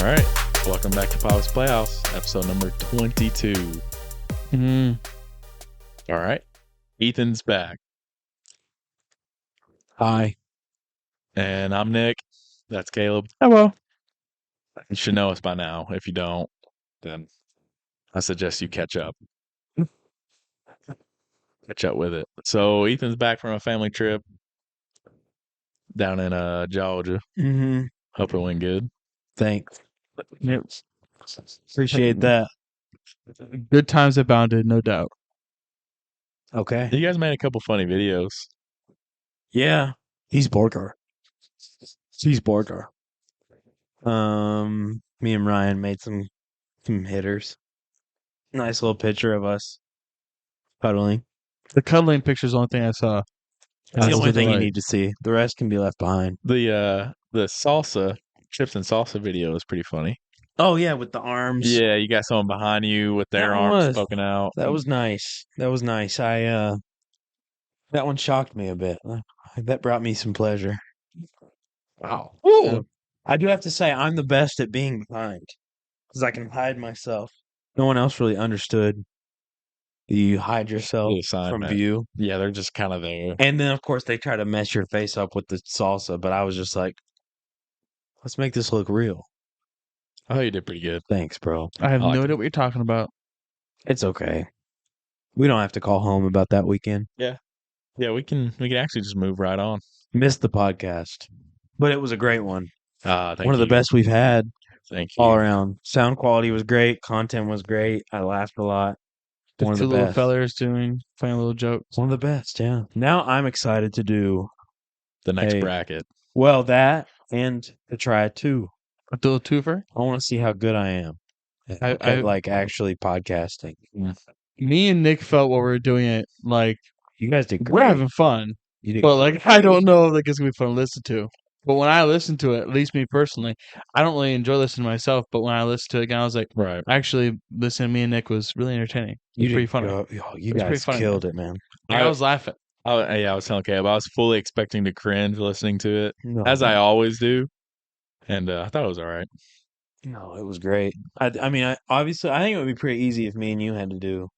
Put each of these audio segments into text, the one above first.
right. Welcome back to Pop's Playhouse, episode number 22. All right. Ethan's back. Hi. And I'm Nick. That's Caleb. Hello. You should know us by now. If you don't, then I suggest you catch up. Catch up with it. So Ethan's back from a family trip down in Georgia. Mm-hmm. Hope it went good. Thanks. Yep. Appreciate that. Good times abounded, no doubt. Okay. You guys made a couple funny videos. Yeah. He's Borgar. Me and Ryan made some hitters. Nice little picture of us cuddling. The cuddling picture is the only thing I saw. That's the only thing you Right. need to see. The rest can be left behind. The salsa, chips and salsa video is pretty funny. Oh yeah, with the arms. Yeah, you got someone behind you with their That arms was- poking out. That was nice. I that one shocked me a bit. That brought me some pleasure. Wow. I do have to say I'm the best at being behind because I can hide myself. No one else really understood. You hide yourself Little sign from that- view, Yeah, they're just kind of there. and then of course they try to mess your face up with the salsa. But I was just like, let's make this look real. I thought you did pretty good. Thanks, bro. I have I like no it. idea what you're talking about. It's okay. We don't have to call home about that weekend. Yeah, we can actually just move right on. Missed the podcast, but it was a great one. Thank One of the you. best we've had Thank you. all around. Sound quality was great. Content was great. I laughed a lot. The One of two the little best. fellers doing funny little jokes. One of the best, yeah. Now I'm excited to do, The next Hey. bracket. well, that and to try it too. A little twofer. I want to see how good I am I- at like actually podcasting. Me and Nick felt while we were doing it like You guys did great. we're having fun, You did but like I don't know if like it's gonna be fun to listen to. But when I listen to it, at least me personally, I don't really enjoy listening to myself. But when I listened to it again, I was like, Right. actually, listening to me and Nick was really entertaining. You Pretty did funny. You It's pretty guys funny. killed it, man. Like, I was laughing. I was telling Caleb, I was fully expecting to cringe listening to it, No, as I always do. And I thought it was all right. no, it was great. I mean, obviously, I think it would be pretty easy if me and you had to do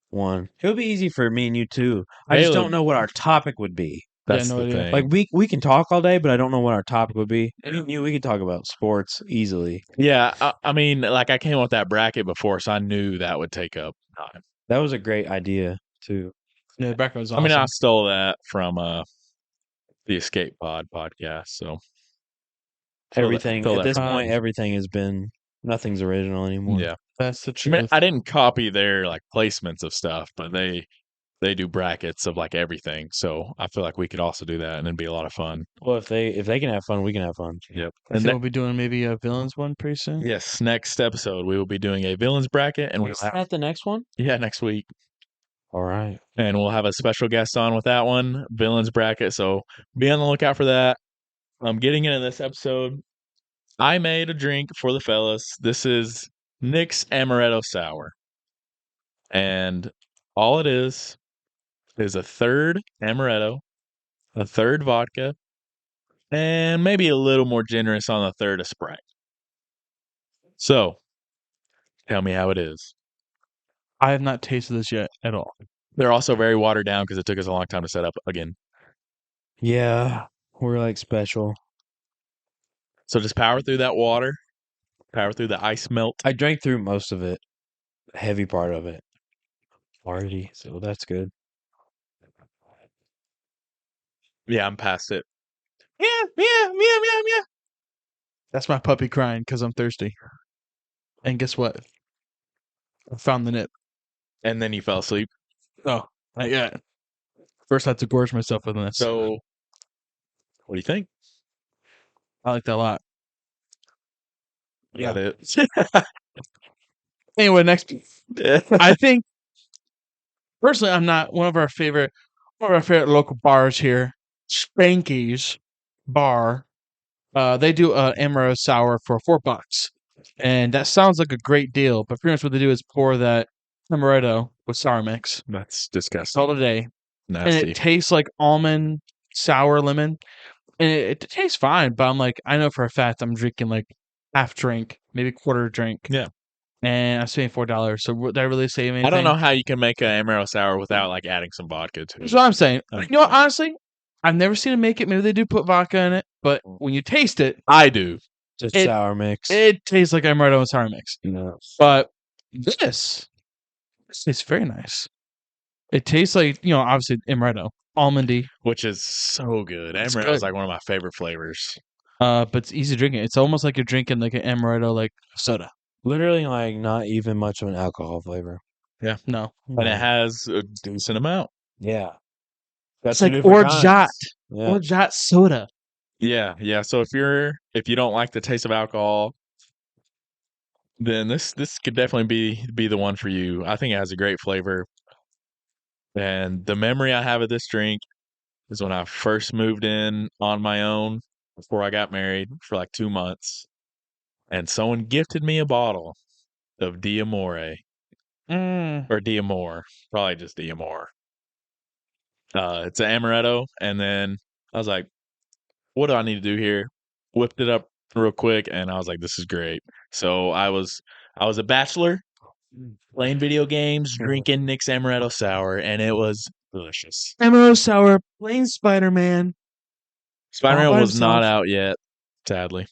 one. It would be easy for me and you too. I just Caleb- don't know what our topic would be. That's no the idea. thing. Like we can talk all day, but I don't know what our topic would be. Me and you, we could talk about sports easily. Yeah, I mean, like I came up with that bracket before, so I knew that would take up time. That was a great idea too. Yeah, the background was I awesome. mean, I stole that from the Escape Pod podcast. So Everything fill at that this time. point, everything has been nothing's original anymore. yeah. That's the I truth. mean, I didn't copy their like placements of stuff, but they do brackets of like everything. So I feel like we could also do that, and it'd be a lot of fun. Well, if they can have fun, we can have fun. Yep. I And think we'll be doing maybe a villains one pretty soon. yes, next episode we will be doing a villains bracket, and we'll Is have that the next one? next week, All right. and we'll have a special guest on with that one, villains bracket. So be on the lookout for that. Getting into this episode, I made a drink for the fellas. This is Nick's Amaretto Sour, and all it is a third amaretto, a third vodka, and maybe a little more generous on the third of Sprite. So, tell me how it is. I have not tasted this yet at all. They're also very watered down because it took us a long time to set up again. Yeah, we're like special. So just power through that water, power through the ice melt. I drank through most of it, the heavy part of it already, so that's good. Yeah, I'm past it. Yeah. That's my puppy crying because I'm thirsty. And guess what? I found the nip. And then you fell asleep. Oh, not yet. First, I had to gorge myself with this. So, what do you think? I like that a lot. Got it. Anyway, next. I think, personally, I'm not one of our favorite local bars here, Spanky's Bar. They do an amaretto sour for $4, and that sounds like a great deal. But pretty much what they do is pour that amaretto with sour mix. That's That's disgusting. all today, and Nasty. it tastes like almond sour lemon, and it tastes fine. But I'm like, I know for a fact I'm drinking like half drink, maybe quarter drink. Yeah. And I was paying $4. So did I really save anything? I don't know how you can make an Amaretto sour without like adding some vodka to it. That's what I'm saying. You know what, honestly, I've never seen them make it. Maybe they do put vodka in it, but when you taste it, I do. Just It- sour mix. it tastes like Amaretto and sour mix. No. But this tastes very nice. It tastes like, obviously Amaretto, almondy, Which is so good. It's Amaretto good. is like one of my favorite flavors. but it's easy drinking. It's almost like you're drinking like an Amaretto like soda. Literally, like, not even much of an alcohol flavor. No, And it has a decent amount. Yeah. it's two like different kinds. Orgeat, Yeah. Orgeat soda. Yeah, yeah. So if you don't like the taste of alcohol, then this could definitely be the one for you. I think it has a great flavor. And the memory I have of this drink is when I first moved in on my own before I got married for like 2 months. And someone gifted me a bottle of D'Amore or D'Amore, probably just D'Amore. It's an amaretto, and then I was like, "What do I need to do here?" Whipped it up real quick, and I was like, "This is great." So I was a bachelor, playing video games, drinking Nick's amaretto sour, and it was delicious. Amaretto sour, plain Spider-Man, Spider-Man by was not himself. out yet, sadly.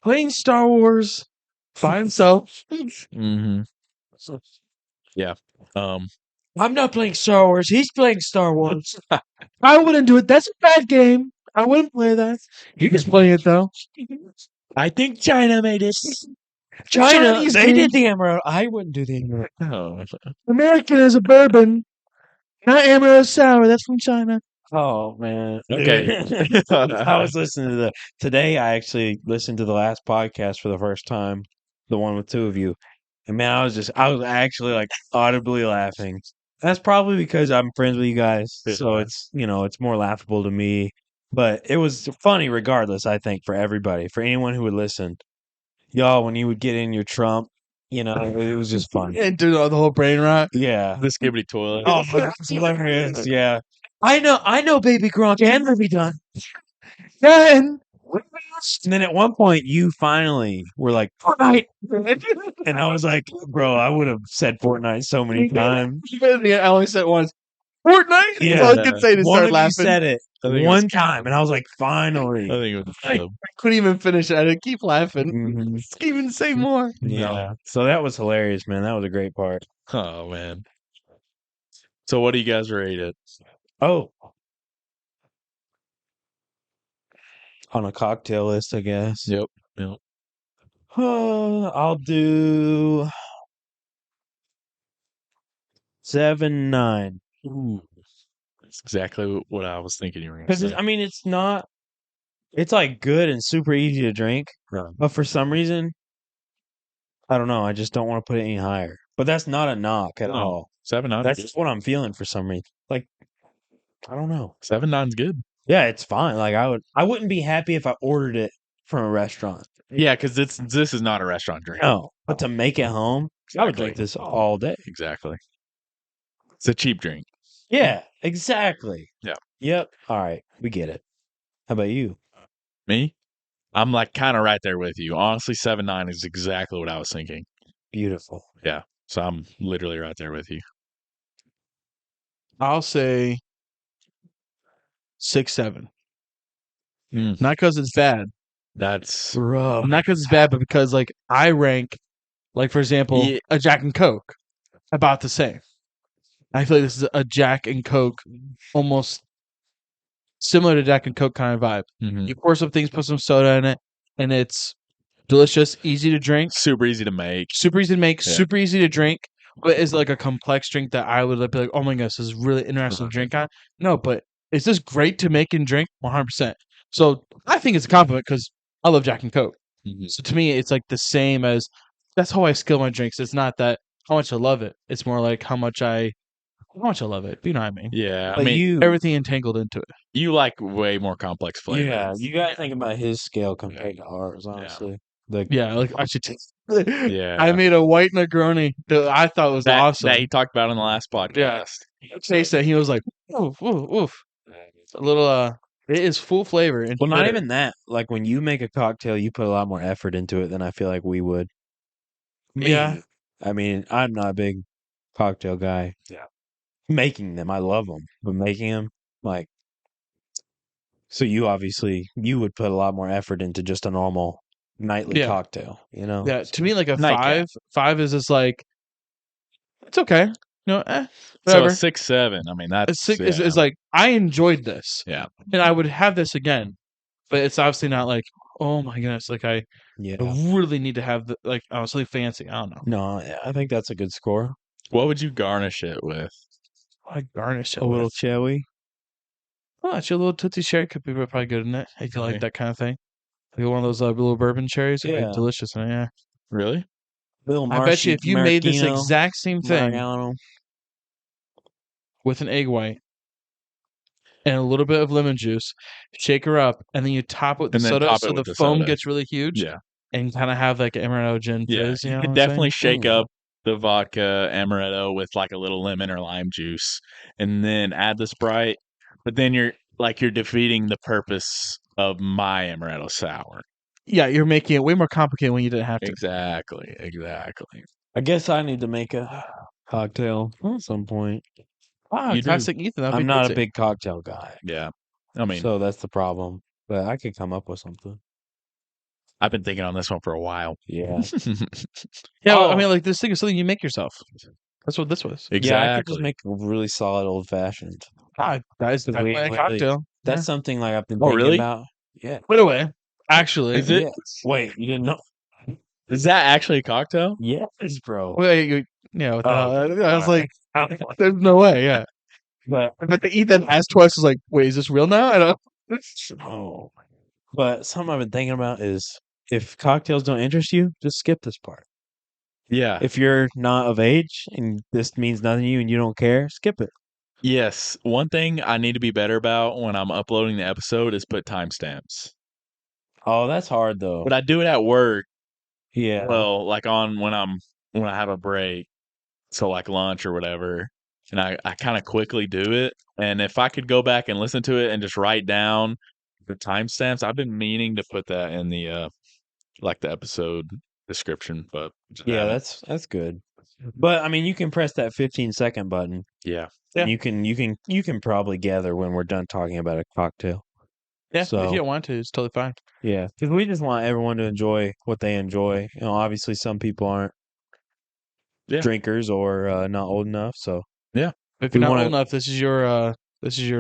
plain Star Wars by himself. Mm-hmm. Yeah. I'm not playing Star Wars. He's playing Star Wars. I wouldn't do it. That's a bad game. I wouldn't play that. You just play it though. I think China made it. China, Chinese they game. did the Amaretto. I wouldn't do the Amaretto. Oh, American is a bourbon, not Amaretto sour. That's from China. Oh, man. okay. I was listening to today I actually listened to the last podcast for the first time, the one with two of you. And man, I was actually like audibly laughing. That's probably because I'm friends with you guys. So Yeah. it's more laughable to me. But it was funny regardless, I think, for everybody, for anyone who would listen. Y'all, when you would get in your Trump, it was just fun. And do the whole brain rot. Yeah. The skibbity toilet. Oh, my God, it's hilarious. Yeah. I know, Baby Gronk and Ruby Dunn. Yeah, and And then at one point, you finally were like, Fortnite. And I was like, bro, I would have said Fortnite so many times. I only said it once. Fortnite. Yeah. That's all I could say to One start of you laughing. said it I think it one was- time, and I was like, I finally. think it was I couldn't even finish it. I had to keep laughing. Mhm. Just even say more. Yeah. So that was hilarious, man. That was a great part. Oh man. So what do you guys rate it? Oh. On a cocktail list, I guess. Yep. I'll do 7-9. Ooh. That's exactly what I was thinking you were gonna Because say. I mean, it's not. It's like good and super easy to drink, Yeah. but for some reason, I don't know. I just don't want to put it any higher. But that's not a knock at No. all. 7-9. That's just what I'm feeling for some reason. Like, I don't know. 7-9's good. Yeah, it's fine. Like I wouldn't be happy if I ordered it from a restaurant. Yeah, because this is not a restaurant drink. No, but to make it home, I would drink Exactly. this all day. Exactly. It's a cheap drink. Yeah, exactly. Yeah. Yep. All right, we get it. How about you? Me? I'm like kind of right there with you. Honestly, 7-9 is exactly what I was thinking. Beautiful. Yeah. So I'm literally right there with you. I'll say 6-7. Mm. Not because it's bad. That's Bro. Not because it's bad, but because like I rank, like for example, Yeah. a Jack and Coke about the same. I feel like this is a Jack and Coke, almost similar to Jack and Coke kind of vibe. Mhm. You pour some things, put some soda in it, and it's delicious, easy to drink, super easy to make. super easy to make, Yeah. super easy to drink. But is like a complex drink that I would be like, oh my gosh, this is really interesting to drink on. No, but is this great to make and drink? 100%. So I think it's a compliment because I love Jack and Coke. Mhm. So to me, it's like the same as that's how I skill my drinks. It's not that how much I love it. It's more like how much I love it. You know what I mean? Yeah. I But mean, Everything entangled into it. you like way more complex flavors. Yeah, you gotta think about his scale compared to ours, honestly. Yeah, like I should take. Yeah. I made a white Negroni that I thought was awesome. That he talked about in the last podcast. Yeah. Taste that he was like, oof, oof, oof. A little It is full flavor. And Well, not bitter. even that. Like when you make a cocktail, you put a lot more effort into it than I feel like we would. Me. Yeah. I mean, I'm not a big cocktail guy. Yeah. Making them, I love them, but making them, like, so you would put a lot more effort into just a normal nightly Yeah. cocktail, you know? Yeah. To me, like a Nightcap. 5 is just like it's okay. So Whatever. a 6, 7. I mean, A that's 6 is like I enjoyed this. yeah. And I would have this again. But it's obviously not like, oh my goodness, like I Yeah. really need to have something fancy. I don't know. No, I think that's a good score. What would you garnish it with? I garnish it A little with. cherry. Oh, actually, a little Tootsie Cherry could be probably good in it. If you like Really? that kind of thing. Like one of those little bourbon cherries. It'd be Yeah. delicious in it, yeah. Really? Little I bet you if you made this maraschino, exact same thing Mariano. with an egg white and a little bit of lemon juice, shake her up, and then you top it with the And then soda top so it the with the foam soda. gets really huge Yeah. and kind of have like an amaretto gin Yeah. fizz. You know You what could I'm definitely saying? shake up the vodka amaretto with like a little lemon or lime juice and then add the Sprite. But then you're defeating the purpose of my amaretto sour. Yeah, you're making it way more complicated when you didn't have to. Exactly. I guess I need to make a cocktail at some point. Wow, You do. classic Ethan. That'd I'm be not a crazy. big cocktail guy, Yeah. I mean, so that's the problem. But I could come up with something. I've been thinking on this one for a while. Yeah. Yeah, I Oh. mean, like this thing is something you make yourself. That's what this was. Exactly. Yeah, I could just make a really solid old fashioned. That is We definitely a really- cocktail. That's something like I've been Oh, thinking really? about. Yeah. By the way, actually, Is it? Yes. Wait, you didn't know? Is that actually a cocktail? Yes, bro. wait, what the hell? I was alright. like, there's no way. Yeah, But but the Ethan asked twice was like, wait, is this real now? I don't. oh, but something I've been thinking about is if cocktails don't interest you, just skip this part. Yeah. If you're not of age and this means nothing to you and you don't care, skip it. Yes. One thing I need to be better about when I'm uploading the episode is put timestamps. Oh, that's hard though. But I do it at work. Yeah. Well, like when I have a break, so like lunch or whatever, and I kind of quickly do it. And if I could go back and listen to it and just write down the timestamps, I've been meaning to put that in the like the episode description, but just Yeah, haven't. that's good. But I mean, you can press that 15-second button. Yeah. Yeah. And you can probably gather when we're done talking about a cocktail. Yeah, So- if you don't want to, it's totally fine. Yeah, because we just want everyone to enjoy what they enjoy. You know, obviously some people aren't Yeah. drinkers or not old enough. So If We you're not wanna- old enough, this is your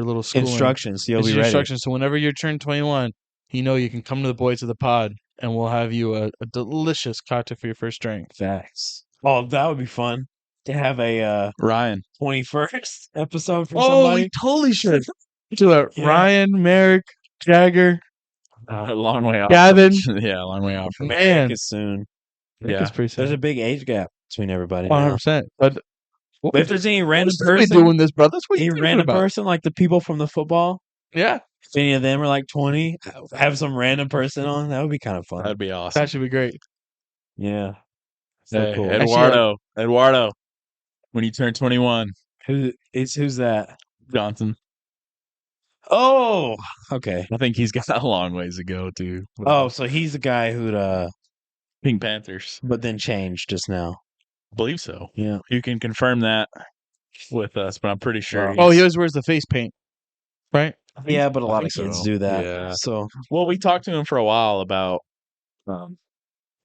little schooling. instructions, you'll This is be your ready. instructions. So whenever you turn 21, you know you can come to the boys of the pod, and we'll have you a delicious cocktail for your first drink. Facts. Oh, that would be fun to have a Ryan. 21st episode from Oh, somebody. we totally should. Do it. Yeah. Ryan, Merrick, Jagger. A long way off. Gavin. Yeah, a long way off. Man, It's soon. Rick Yeah. is pretty There's sad. a big age gap between everybody. 100%. But But if there's any random we're person, doing this, bro. That's what any you're thinking random about. person like the people from the football, Yeah, if any of them are like 20, have some random person on, that would be kind of fun. That'd be awesome. that should be great. Yeah. So Hey, cool. Eduardo, when you turn 21, Who's that? Johnson. Oh, okay. I think he's got a long ways to go too. Oh, so he's the guy who'd Pink Panthers. but then changed just now. Believe so. Yeah. You can confirm that with us, but I'm pretty sure. Wow. Oh, he he's- always wears the face paint, right? Yeah, but a I lot of think kids so. do that. Yeah. So Well, we talked to him for a while about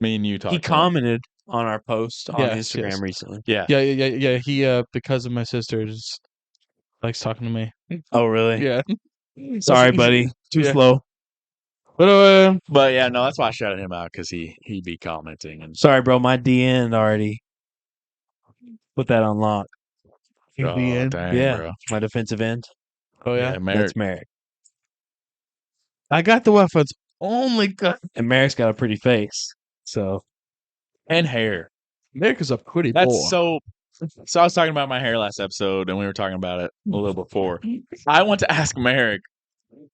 me and you talked. he to him. commented on our post on Yes, Instagram yes. recently. Yeah. Yeah. He because of my sister just likes talking to me. Oh, really? Yeah. Sorry, buddy. Too Yeah. slow. But But yeah, no, that's why I shouted him out because he'd be commenting and Sorry, bro. My DN already put that on lock. he's the end. dang, Yeah. bro. My defensive end. Oh yeah. Merrick. That's Merrick. I got the weapons. Only got And Merrick's got a pretty face. So And hair. America's a pretty That's boy. so. So I was talking about my hair last episode, and we were talking about it a little before. I want to ask Merrick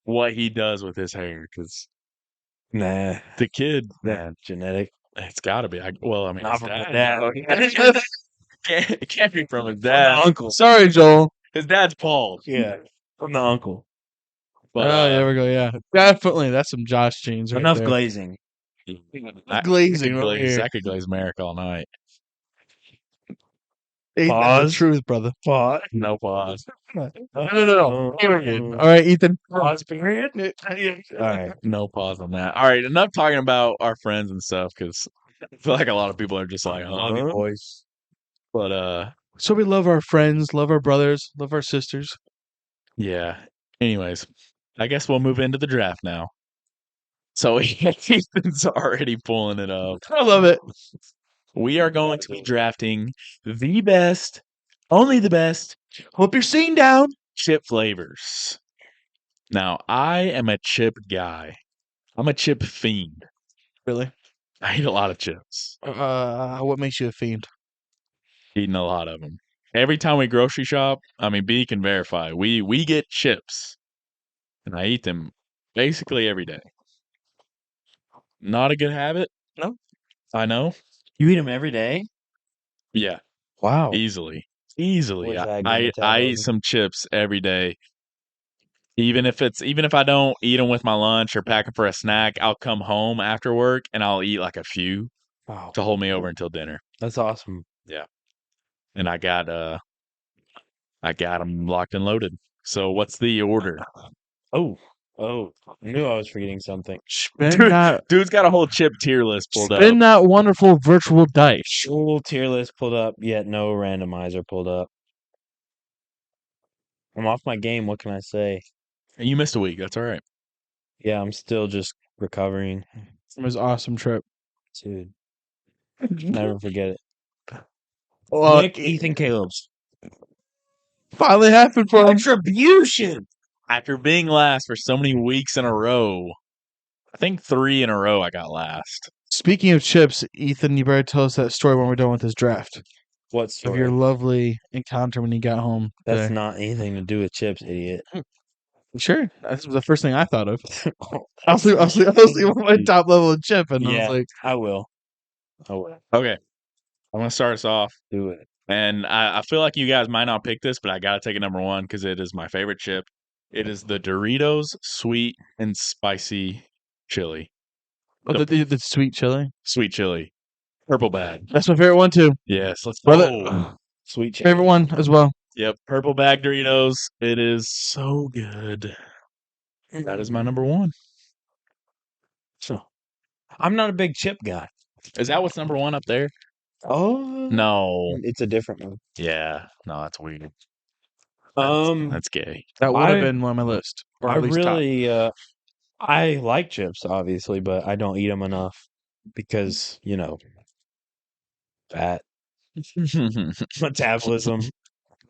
what he does with his hair because nah. the kid, man, Genetic. it's got to be. Well, I mean, Not his from dad. his dad. It can't be from his From the dad. uncle. Sorry, Joel. His dad's Paul. Yeah. From the uncle. But there we go. Yeah, definitely. That's some Josh jeans right Enough there. glazing. Glazing over glaze, here. I could glaze Merrick all night. Ain't that the Pause. truth, brother? Pause. No pause. No. Period. All right, Ethan. Pause period. All right. No pause on that. All right, enough talking about our friends and stuff because I feel like a lot of people are just like, Love you, huh? boys. But So we love our friends, love our brothers, love our sisters. yeah. Anyways, I guess we'll move into the draft now. So Ethan's already pulling it up. I love it. We are going to be drafting the best, only the best Hope you're sitting down. chip flavors. Now, I am a chip guy. I'm a chip fiend. Really? I eat a lot of chips. What makes you a fiend? Eating a lot of them. Every time we grocery shop, I mean, B can verify. We get chips, and I eat them basically every day. Not a good habit. No. I know. You eat them every day? Yeah, Wow. easily. What's I, that, good I eat metabolism? some chips every day. Even if I don't eat them with my lunch or pack them for a snack, I'll come home after work and I'll eat like a few Wow. to hold me over until dinner. That's awesome. Yeah, and I got them locked and loaded. So what's the order? Oh. I knew I was forgetting something. Dude's got a whole chip tier list pulled up. Spin that wonderful virtual dice. Full tier list pulled up, yet no randomizer pulled up. I'm off my game. What can I say? You missed a week. That's all right. Yeah, I'm still just recovering. It was an awesome trip. Dude, never forget it. Well, Nick, Ethan, Caleb's. finally happened for him. Retribution! After being last for so many weeks in a row, I think 3 in a row I got last. Speaking of chips, Ethan, you better tell us that story when we're done with this draft What of story? your lovely encounter when you got home. That's today. not anything to do with chips, idiot. Sure, that's the first thing I thought of. I was thinking of my top level chip, and I Yeah, was like, I will. Okay, I'm gonna start us off, Do it. and I feel like you guys might not pick this, but I gotta take it number one because it is my favorite chip. It is the Doritos sweet and spicy chili, oh, the sweet chili. sweet chili, purple bag. That's my favorite one too. Yes, let's Brother, go. Sweet chili. favorite one as well. Yep, purple bag Doritos. It is so good. That is my number one. So, I'm not a big chip guy. Is that what's number one up there? Oh No. it's a different one. Yeah. No, that's weird. That's gay. That would have I- been one on my list, or I at least top. really, I like chips, obviously, but I don't eat them enough because, fat metabolism.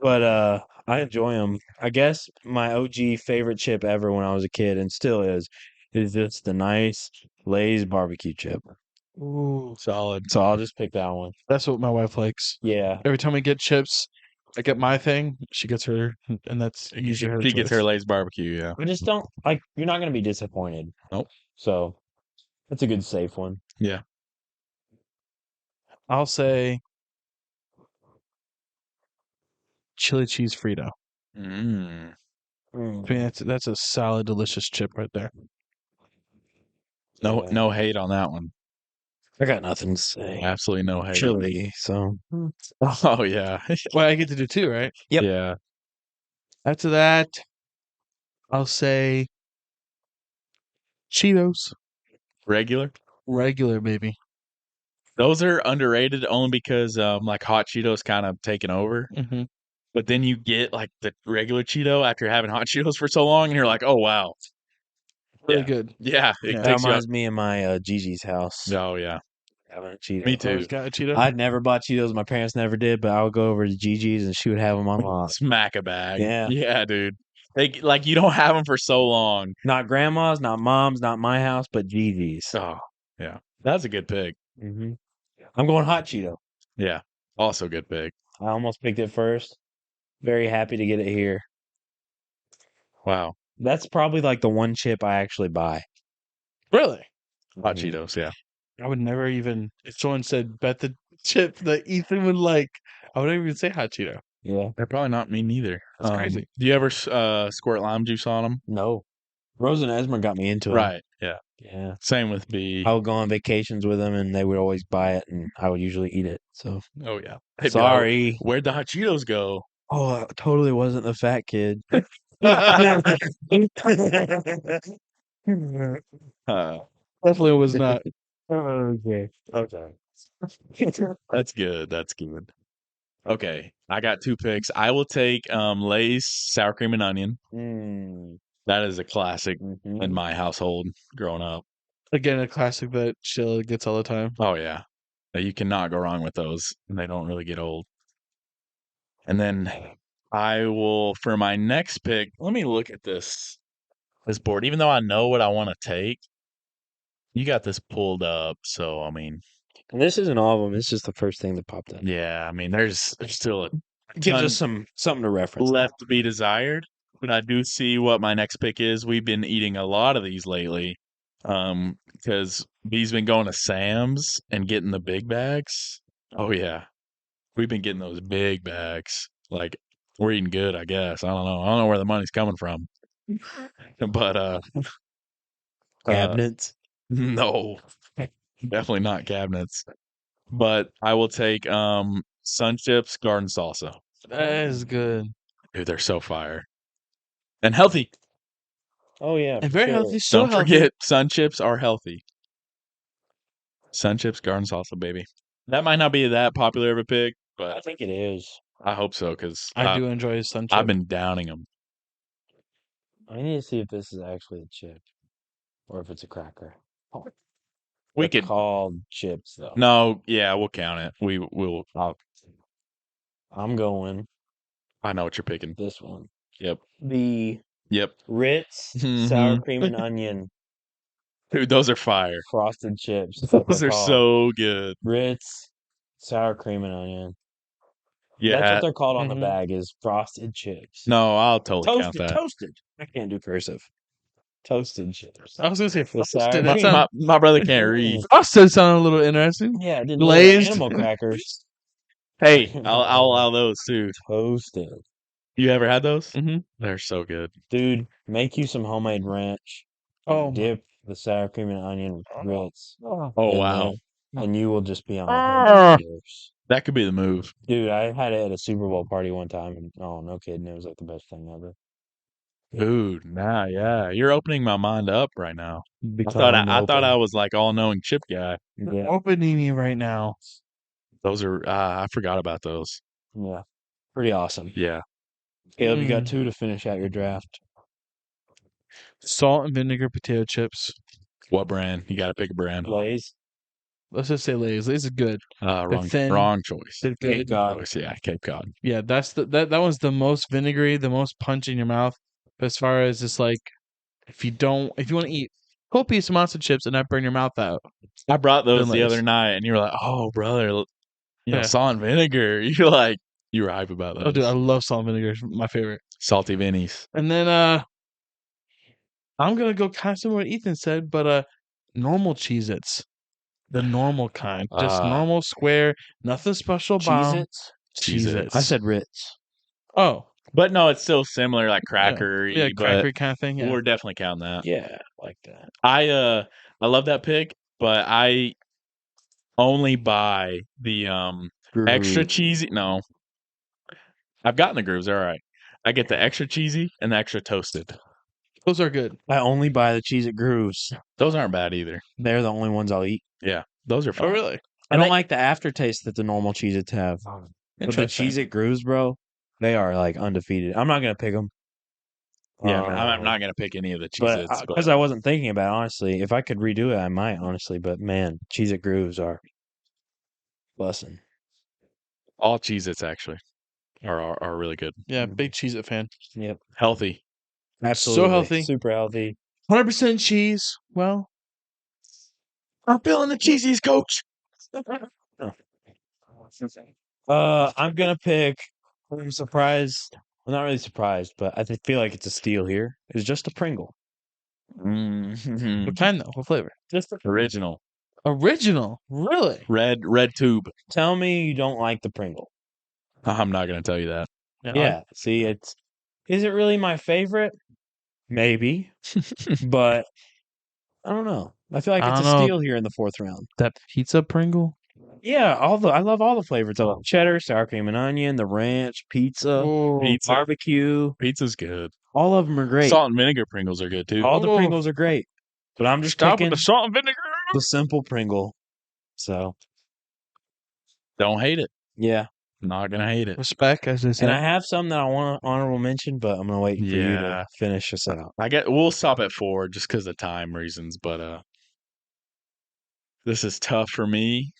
But I enjoy them. I guess my OG favorite chip ever when I was a kid, and still is just the nice Lay's barbecue chip. Ooh, Solid. So I'll just pick that one. that's what my wife likes. Yeah. Every time we get chips, I get my thing. She gets her, and that's usually her. She gets her choice. Lay's barbecue, yeah. I just don't like. You're not gonna be disappointed. Nope. So that's a good safe one. Yeah. I'll say chili cheese Frito. Mm. I mean, that's a solid, delicious chip right there. No, Yeah. no hate on that one. I got nothing to say. Absolutely no hate. Chili. So Oh yeah. Well, I get to do two, right? Yep. Yeah. After that, I'll say Cheetos, Regular. regular baby. Those are underrated only because like hot Cheetos kind of taken over. Mm-hmm. But then you get like the regular Cheeto after having hot Cheetos for so long, and you're like, oh wow. Really Yeah. good. Yeah. It Yeah. that takes you up. reminds me of my Gigi's house. Oh yeah. Having a Cheeto. Me too. Always got a Cheeto. I'd never bought Cheetos. My parents never did, but I would go over to Gigi's and she would have them on lock. Smack a bag. Yeah. Yeah, dude. Like you don't have them for so long. Not grandma's, not mom's, not my house, but Gigi's. Oh, yeah. That's a good pick. Mm-hmm. I'm going hot Cheeto. Yeah. Also good pick. I almost picked it first. Very happy to get it here. Wow. That's probably like the one chip I actually buy. Really? Hot Mhm. Cheetos, yeah. I would never even, if someone said bet the chip that Ethan would like, I wouldn't even say hot Cheeto. Yeah. They're probably not me neither. That's crazy. Do you ever squirt lime juice on them? No. Rose and Esmer got me into it. Right. Yeah. Yeah. Same with B. I would go on vacations with them, and they would always buy it, and I would usually eat it. So Oh yeah. They'd be like, sorry. where'd the hot Cheetos go? Oh, I totally wasn't a fat kid. Definitely was not. Okay. Okay. That's good. That's good. Okay. I got 2 picks. I will take Lay's sour cream and onion. Mm. That is a classic Mhm. in my household growing up. Again, a classic that Sheila gets all the time. Oh yeah. You cannot go wrong with those. And they don't really get old. And then I will for my next pick, let me look at this board. Even though I know what I want to take, you got this pulled up, so I mean, And this isn't all of them. It's just the first thing that popped up. yeah, I mean, there's still a Gives ton us something to reference. left to be desired, but I do see what my next pick is. We've been eating a lot of these lately, because B's been going to Sam's and getting the big bags. Oh yeah, we've been getting those big bags. Like we're eating good, I guess. I don't know. I don't know where the money's coming from, but Cabinets. no, definitely not cabinets. But I will take Sun Chips garden salsa. That is good. Dude, they're so fire and healthy. Oh yeah, And for very sure. healthy. So Don't healthy. forget, Sun Chips are healthy. Sun Chips garden salsa, baby. That might not be that popular of a pick, I but think it is. I hope so because I do enjoy his sun chip. I've been downing them. I need to see if this is actually a chip or if it's a cracker. We They're could called chips though. no, yeah, we'll count it. We'll. I'm going I know what you're picking. this one. Yep, The yep. Ritz sour cream and onion Dude, those are fire. frosted chips. That's what Those they're are called. so good. Ritz sour cream and onion. That's Yeah. what they're called on the Mhm. bag is frosted chips. No, I'll totally count that. Toasted. I can't do cursive. Toasted chips. I was gonna say With sour frosted. That cream. sound, My brother can't read. frosted sounded a little interesting. Yeah, I didn't Glazed. animal crackers. Hey, I'll allow those too. Toasted. You ever had those? Mm-hmm. They're so good. Dude, make you some homemade ranch. Oh, Dip the sour cream and onion Ritz Oh in wow, there, and you will just be on a Ah. hundred years. that could be the move. Dude, I had it at a Super Bowl party one time, and oh, no kidding, it was like the best thing ever. Dude, nah, yeah, you're opening my mind up right now. I thought Become I thought I open. was like all knowing chip guy. Yeah, opening me right now. Those are I forgot about those. yeah, pretty awesome. Yeah. Caleb, you got Mm. 2 to finish out your draft. Salt and vinegar potato chips. What brand? You got to pick a brand. Lay's. Let's just say Lay's. Lay's is good. Wrong, thin. wrong choice. They're Cape good. Cod. Choice, yeah, Cape Cod. Yeah, that's that one's the most vinegary, the most punch in your mouth. But as far as just like if you want to eat copious amounts of chips and not burn your mouth out. I brought those the Lay's. other night, and you were like, "Oh, brother, you know, Yeah. salt and vinegar." You're like, you were hype about those. Oh dude, I love salt and vinegar. It's my favorite. Salty Vinnies. And then I'm gonna go kind of similar to what Ethan said, but normal Cheez-Its. The normal kind. Just normal square, nothing special about 'em. Cheez-Its. I said Ritz. Oh. But no, it's still similar, like Yeah, crackery. but crackery kind of thing. Yeah. we're definitely counting that. Yeah, like that. I love that pick, but I only buy the extra Groove. cheesy. No, I've gotten the grooves. They're all right. I get the extra cheesy and the extra toasted. Those are good. I only buy the Cheez-It Grooves. Those aren't bad either. They're the only ones I'll eat. Yeah, those are fine. Oh really? I don't like the aftertaste that the normal Cheez-Its have. But the Interesting. Cheez-It Grooves, bro, they are like undefeated. I'm not gonna pick them. Yeah, I'm not gonna pick any of the But Cheez-Its, because I wasn't thinking about it, honestly. If I could redo it, I might, honestly. But man, Cheez-It Grooves are bussin'. all Cheez-Its actually are really good. Yeah, big Cheez-It fan. Yep. Healthy. Absolutely. healthy. Super healthy. 100% cheese. Well, I'm feeling the cheesies, coach. I'm gonna pick. I'm surprised. Well, not really surprised, but I feel like it's a steal here. It's just a Pringle. Mhm. what kind though? What flavor? Just a Original. Original. Really? Red tube. Tell me you don't like the Pringle. I'm not gonna tell you that. Yeah. See, is it really my favorite? maybe, but I don't know. I feel like I it's a don't know. steal here in the 4th round. That pizza Pringle. Yeah, I love all the flavors. I love cheddar, sour cream and onion, the ranch, pizza, Oh, Pizza. barbecue. Pizza's good. All of them are great. Salt and vinegar Pringles are good too. All the Oh. Pringles are great, but I'm just Stop picking with the salt and vinegar. the simple Pringle. So Don't hate it. yeah, Not gonna hate it. Respect, as they and say. I have some that I want to honorable mention, but I'm gonna wait for you to Yeah. finish us out. We'll stop at 4 just because of time reasons, but this is tough for me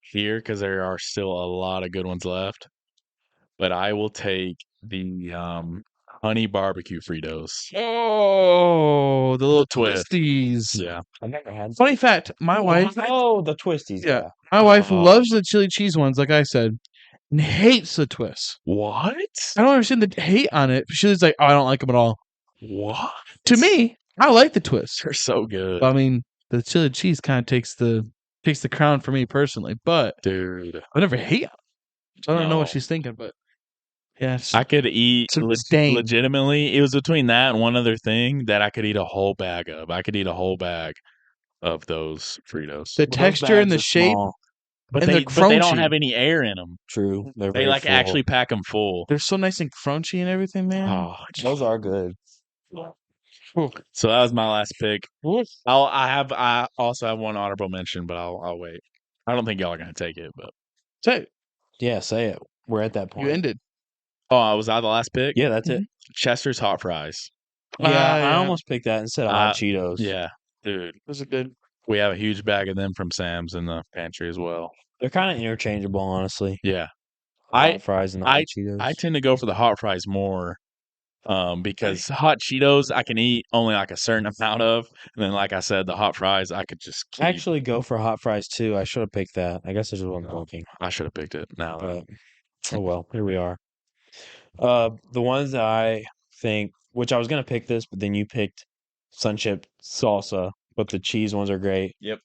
here because there are still a lot of good ones left. But I will take the honey barbecue Fritos. Oh, the little twist. twisties. Yeah. I never had. Funny fact, my wife, Oh, the twisties. Yeah. Yeah. my wife Oh. loves the chili cheese ones, like I said, and hates the twists. What? I don't understand the hate on it. She's like, oh, I don't like them at all. What? To me, I like the twists. They're so good. But, I mean, the chili cheese kind of takes the crown for me personally, but Dude. I never hate them. So I don't know what No. she's thinking, but yeah, I could eat some stain. legitimately. It was between that and one other thing that I could eat a whole bag of. I could eat a whole bag of those Fritos. The texture and the shape, But and they the don't have crunchy. any air in them. True. They're They very like full. actually pack them full. They're so nice and crunchy and everything, man. Oh, Those are good. so that was my last pick. I also have one honorable mention, but I'll wait. I don't think y'all are gonna take it, but So Yeah, say it. We're at that point. you ended. was I the last pick? Yeah, that's it. Chester's hot fries. Yeah, I yeah. almost picked that instead of hot Cheetos. Yeah, dude. Those are good. We have a huge bag of them from Sam's in the pantry as well. They're kind of interchangeable, honestly. Yeah, Hot fries and the hot Cheetos. I tend to go for the hot fries more, because hot Cheetos I can eat only like a certain amount of, and then like I said, the hot fries I could just keep. Actually go for hot fries too. I should have picked that. I guess I just wasn't looking. I should have picked it. Now, But oh well, here we are. The ones that I think, which I was gonna pick this, but then you picked Sunchip salsa, but the cheese ones are great. Yep.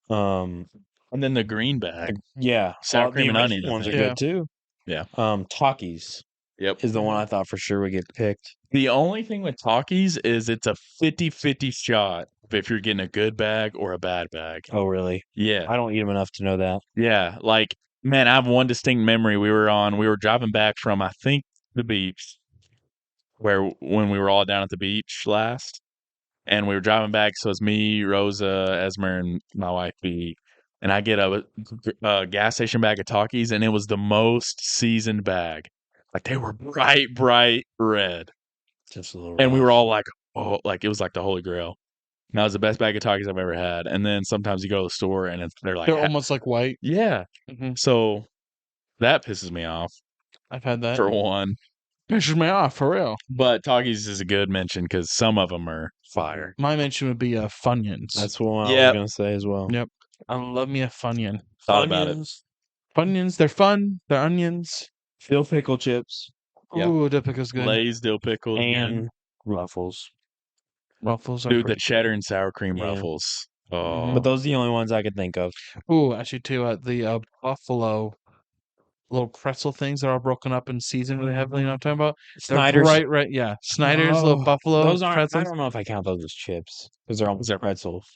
Um, and then the green bag. yeah, Sour all the cream and onion, original I ones are think. good too. Yeah. Takis Yep. is the one I thought for sure would get picked. The only thing with Takis is it's a 50-50 shot if you're getting a good bag or a bad bag. Oh, really? Yeah. I don't eat them enough to know that. Yeah. Like, man, I have one distinct memory. We were driving back from, I think, the beach when we were all down at the beach last. And we were driving back. So it's me, Rosa, Esmer, and my wife, B. And I get a gas station bag of Takis, and it was the most seasoned bag. Like, they were bright red. Just a little. And we rough. were all like, oh, like it was like the Holy Grail. And that was the best bag of Takis I've ever had. And then sometimes you go to the store and they're like, They're almost like white. yeah. Mhm. So that pisses me off I've had that. for one. Pisses me off for real. But Takis is a good mention because some of them are fire. My mention would be Funyuns. That's what I Yep. was gonna say as well. Yep. I love me a Funyun. Thought about it. Funyuns, they're fun. They're onions. Dill pickle chips Yep. Ooh, dill pickle's good. Lay's dill pickle and Ruffles. Ruffles are dude, the pretty cheddar and sour cream Yeah. Ruffles. Mhm. Oh, But those are the only ones I could think of. Ooh, actually, too, the Buffalo little pretzel things that are all broken up and seasoned really heavily. You know what I'm talking about? They're Snyder's. bright red. Yeah, Snyder's little Oh, Buffalo Those aren't. I pretzels. don't know if I count those as chips because they're almost pretzels.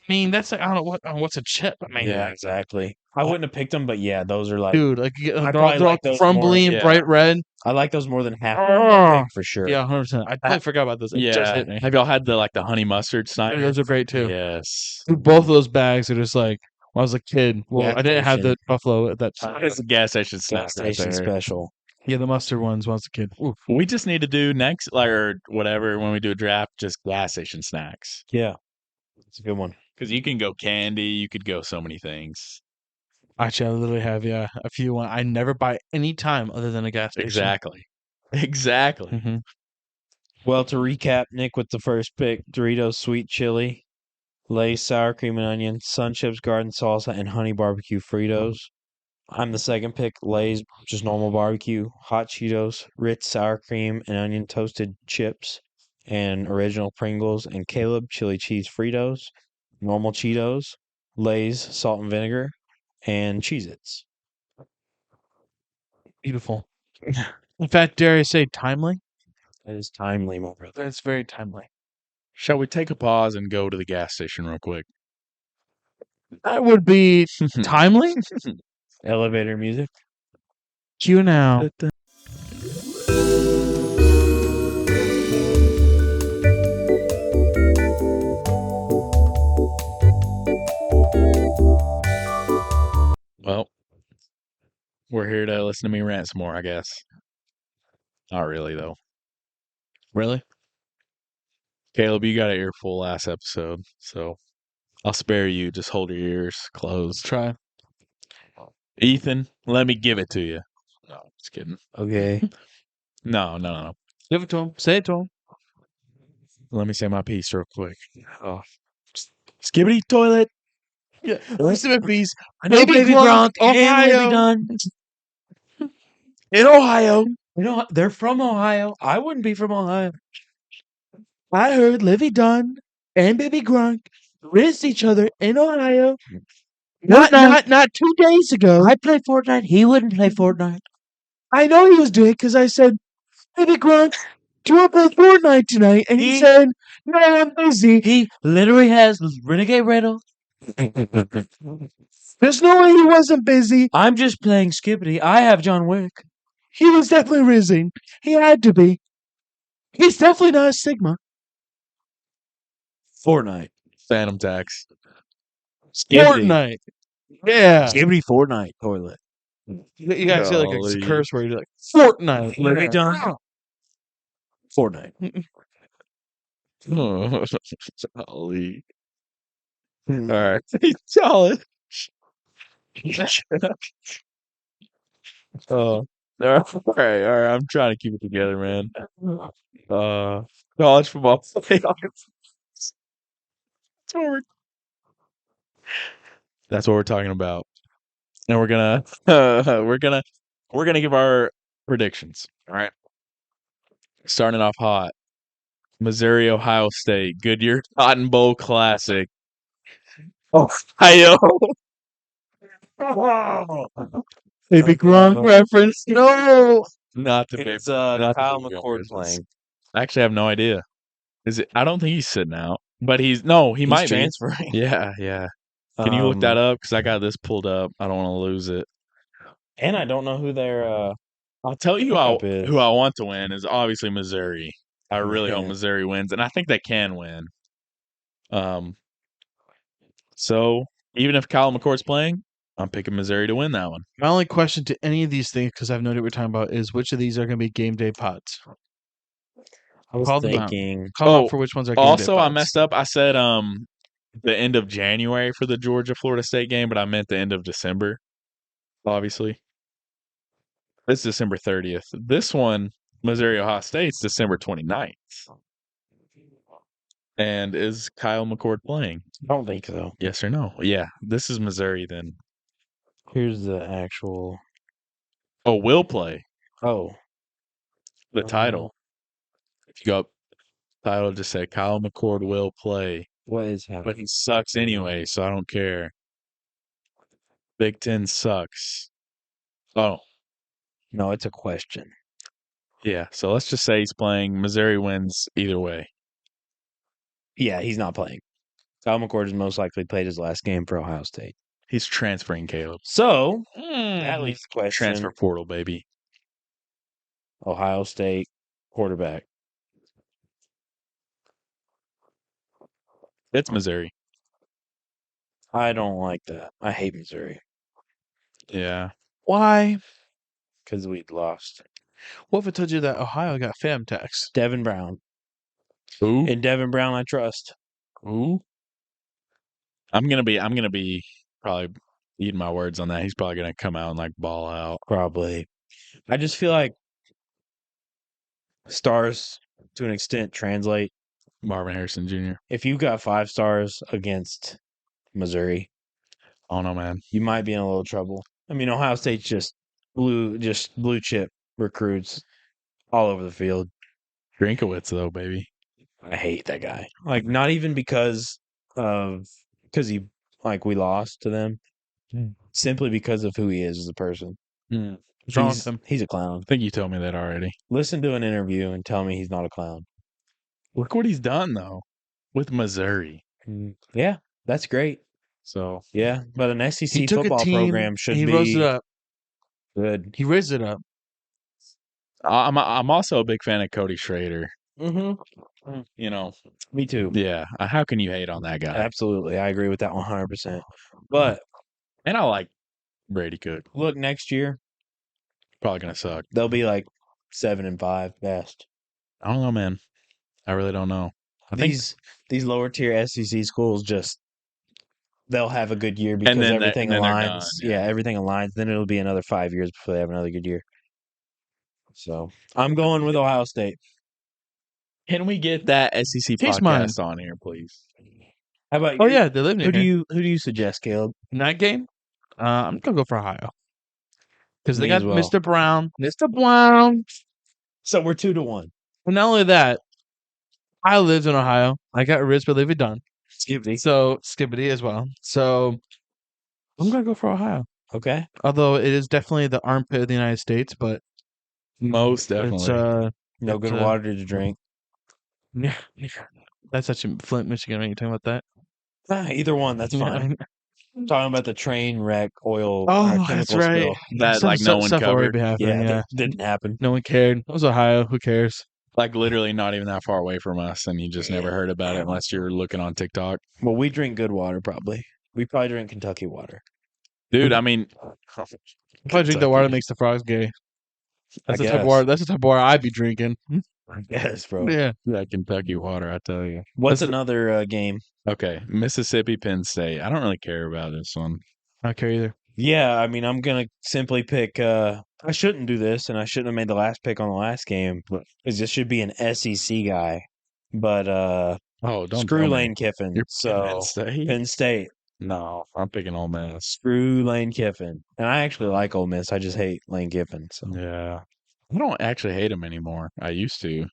I mean, that's like, I don't know what's a chip. I mean, Yeah, exactly. I wouldn't have picked them, but yeah, those are like. dude, like they're probably all like those crumbly more, and bright red. I like those more than half Oh, for sure. yeah, 100%. I totally forgot about those. It just yeah. hit me. Have y'all had the honey mustard Snyder? Those are great too. Yes. Dude, both of those bags are just like when I was a kid. Well, Gas I didn't have the station. Buffalo at that time. It's a gas station snack Gas right station there. special. Yeah, the mustard ones when I was a kid. Ooh. We just need to do next, or whatever, when we do a draft, just gas station snacks. Yeah, it's a good one. Because you can go candy, you could go so many things. Actually, I literally have a few. I never buy any time other than a gas station. Exactly. Mm-hmm. Well, to recap, Nick with the first pick: Doritos sweet chili, Lay's sour cream and onion, Sun Chips garden salsa, and honey barbecue Fritos. I'm the second pick: Lay's just normal barbecue, hot Cheetos, Ritz sour cream and onion toasted chips, and original Pringles, and Caleb chili cheese Fritos, normal Cheetos, Lay's salt and vinegar, and Cheez-Its. Beautiful. In fact, dare I say timely? That is timely, my brother. That's very timely. Shall we take a pause and go to the gas station real quick? That would be timely. Elevator music. Cue now. Well, we're here to listen to me rant some more, I guess. Not really, though. Really? Caleb, you got an earful last episode, so I'll spare you. Just hold your ears closed. Try. Ethan, let me give it to you. No, just kidding. Okay. No. Give it to him. Say it to him. Let me say my piece real quick. Oh. Skibbity toilet. Yeah. Listen to piece. I know Baby Gronk, and Ohio. Libby Dunn. In Ohio. You know, they're from Ohio. I wouldn't be from Ohio. I heard Livy Dunn and Baby Gronk rinsed each other in Ohio. Not 2 days ago. I play Fortnite. He wouldn't play Fortnite. I know he was doing it because I said, Baby Gronk, do you want to play Fortnite tonight? And he said, no, I'm busy. He literally has Renegade Riddle. There's no way he wasn't busy. I'm just playing Skibbity. I have John Wick. He was definitely rising. He had to be. He's definitely not a Sigma. Fortnite. Phantom tax. Fortnite. Yeah. Skibbity Fortnite toilet. You gotta say like a Golly. curse word. You're like, Fortnite. Libby Dunn. Fortnite. Golly. All right. Solid. All right. I'm trying to keep it together, man. College football playoffs. That's what we're talking about, and we're gonna give our predictions. All right. Starting off hot. Missouri, Ohio State, Goodyear Cotton Bowl Classic. Ohio. Baby Gronk reference. No. Not the It's not the Kyle Big Gronk McCord reference. playing. I actually have no idea. Is it? I don't think he's sitting out, but he He's might be. transferring. Yeah. Can you look that up? Because I got this pulled up. I don't want to lose it. And I don't know who their I'll tell you Backup is. who I want to win is obviously Missouri. I really hope Yeah. Missouri wins, and I think they can win. So even if Kyle McCord's playing, I'm picking Missouri to win that one. My only question to any of these things, because I've noted we're talking about, is which of these are going to be game day pods? I was Call them out. thinking Call them Oh, out for which ones are game day Also, I pods. messed up. I said the end of January for the Georgia Florida State game, but I meant the end of December. Obviously, it's December 30th. This one, Missouri Ohio State's December 29th. And is Kyle McCord playing? I don't think so. Yes or no? Yeah, this is Missouri then. Here's the actual Oh, will play the Oh. title. If you go up, title just say Kyle McCord will play, What is but happening? he sucks anyway, so I don't care. Big Ten sucks. Oh, No, it's a question. yeah. So let's just say he's playing. Missouri wins either way. Yeah, he's not playing. Kyle McCord has most likely played his last game for Ohio State. He's transferring, Caleb. So that leaves the question: Transfer portal, baby. Ohio State quarterback. It's Missouri. I don't like that. I hate Missouri Yeah. Why? because we lost. What if I told you that Ohio got fam tax? Devin Brown. Who? In Devin Brown, I trust. Who? I'm gonna be probably eating my words on that. He's probably gonna come out and like ball out. Probably. I just feel like stars, to an extent, translate. Marvin Harrison Jr. If you got 5 stars against Missouri, I don't know, man. you might be in a little trouble. I mean, Ohio State's just blue chip recruits all over the field. Drinkowitz though, baby. I hate that guy. Like, not even because we lost to them, simply because of who he is as a person. What's wrong with him? He's a clown. I think you told me that already. Listen to an interview and tell me he's not a clown. Look what he's done though with Missouri. Yeah, that's great. So Yeah, but an He SEC took a football team program and should he rose it be up. good. He raised it up. I'm also a big fan of Cody Schrader. Mm-hmm. You know, Me too. yeah. How can you hate on that guy? Absolutely, I agree with that 100%. But And I like Brady Cook. look, next year Probably gonna suck. they'll be like 7-5 best. I don't know, man. I really don't know. I think These lower tier SEC schools they'll have a good year because everything then they're aligns. done, Yeah, everything aligns. Then it'll be another 5 years before they have another good year. So I'm going with Ohio State. Can we get that SEC He's mine. podcast on here, please? How about Oh you? yeah, they live near here. Who do you suggest, Caleb? In that game, I'm gonna go for Ohio because they Me got as well. Mr. Brown. Mr. Brown. So we're 2-1. And not only that, I lived in Ohio. I got ribs, but lived done. Skippy. So Skibbity as well. So I'm gonna go for Ohio. Okay. Although it is definitely the armpit of the United States, but Most it's definitely. No it's, good water to drink. yeah, that's actually Flint, Michigan. Are you talking about that? Either one, that's fine. I'm talking about the train wreck oil Oh, chemical that's right. spill. That like no one stuff already covered. be happening. Yeah, that didn't happen. no one cared. It was Ohio. Who cares? Like literally not even that far away from us, and you just never heard about it unless you're looking on TikTok. Well, we drink good water, probably. We probably drink Kentucky water. Dude, I mean, If I drink the water, that makes the frogs gay. That's the type of guess. water. That's the type of water I'd be drinking. Yes, bro. Yeah. that Kentucky water, I tell you. What's That's- another game? Okay, Mississippi, Penn State. I don't really care about this one. I don't care either. Yeah, I mean, I'm gonna simply pick. I shouldn't do this, and I shouldn't have made the last pick on the last game because this should be an SEC guy. But Oh, don't screw tell me. Lane Kiffin. You're So Penn State? Penn State, No, I'm picking Ole Miss. screw Lane Kiffin. And I actually like Ole Miss. I just hate Lane Kiffin. So Yeah, I don't actually hate him anymore. I used to.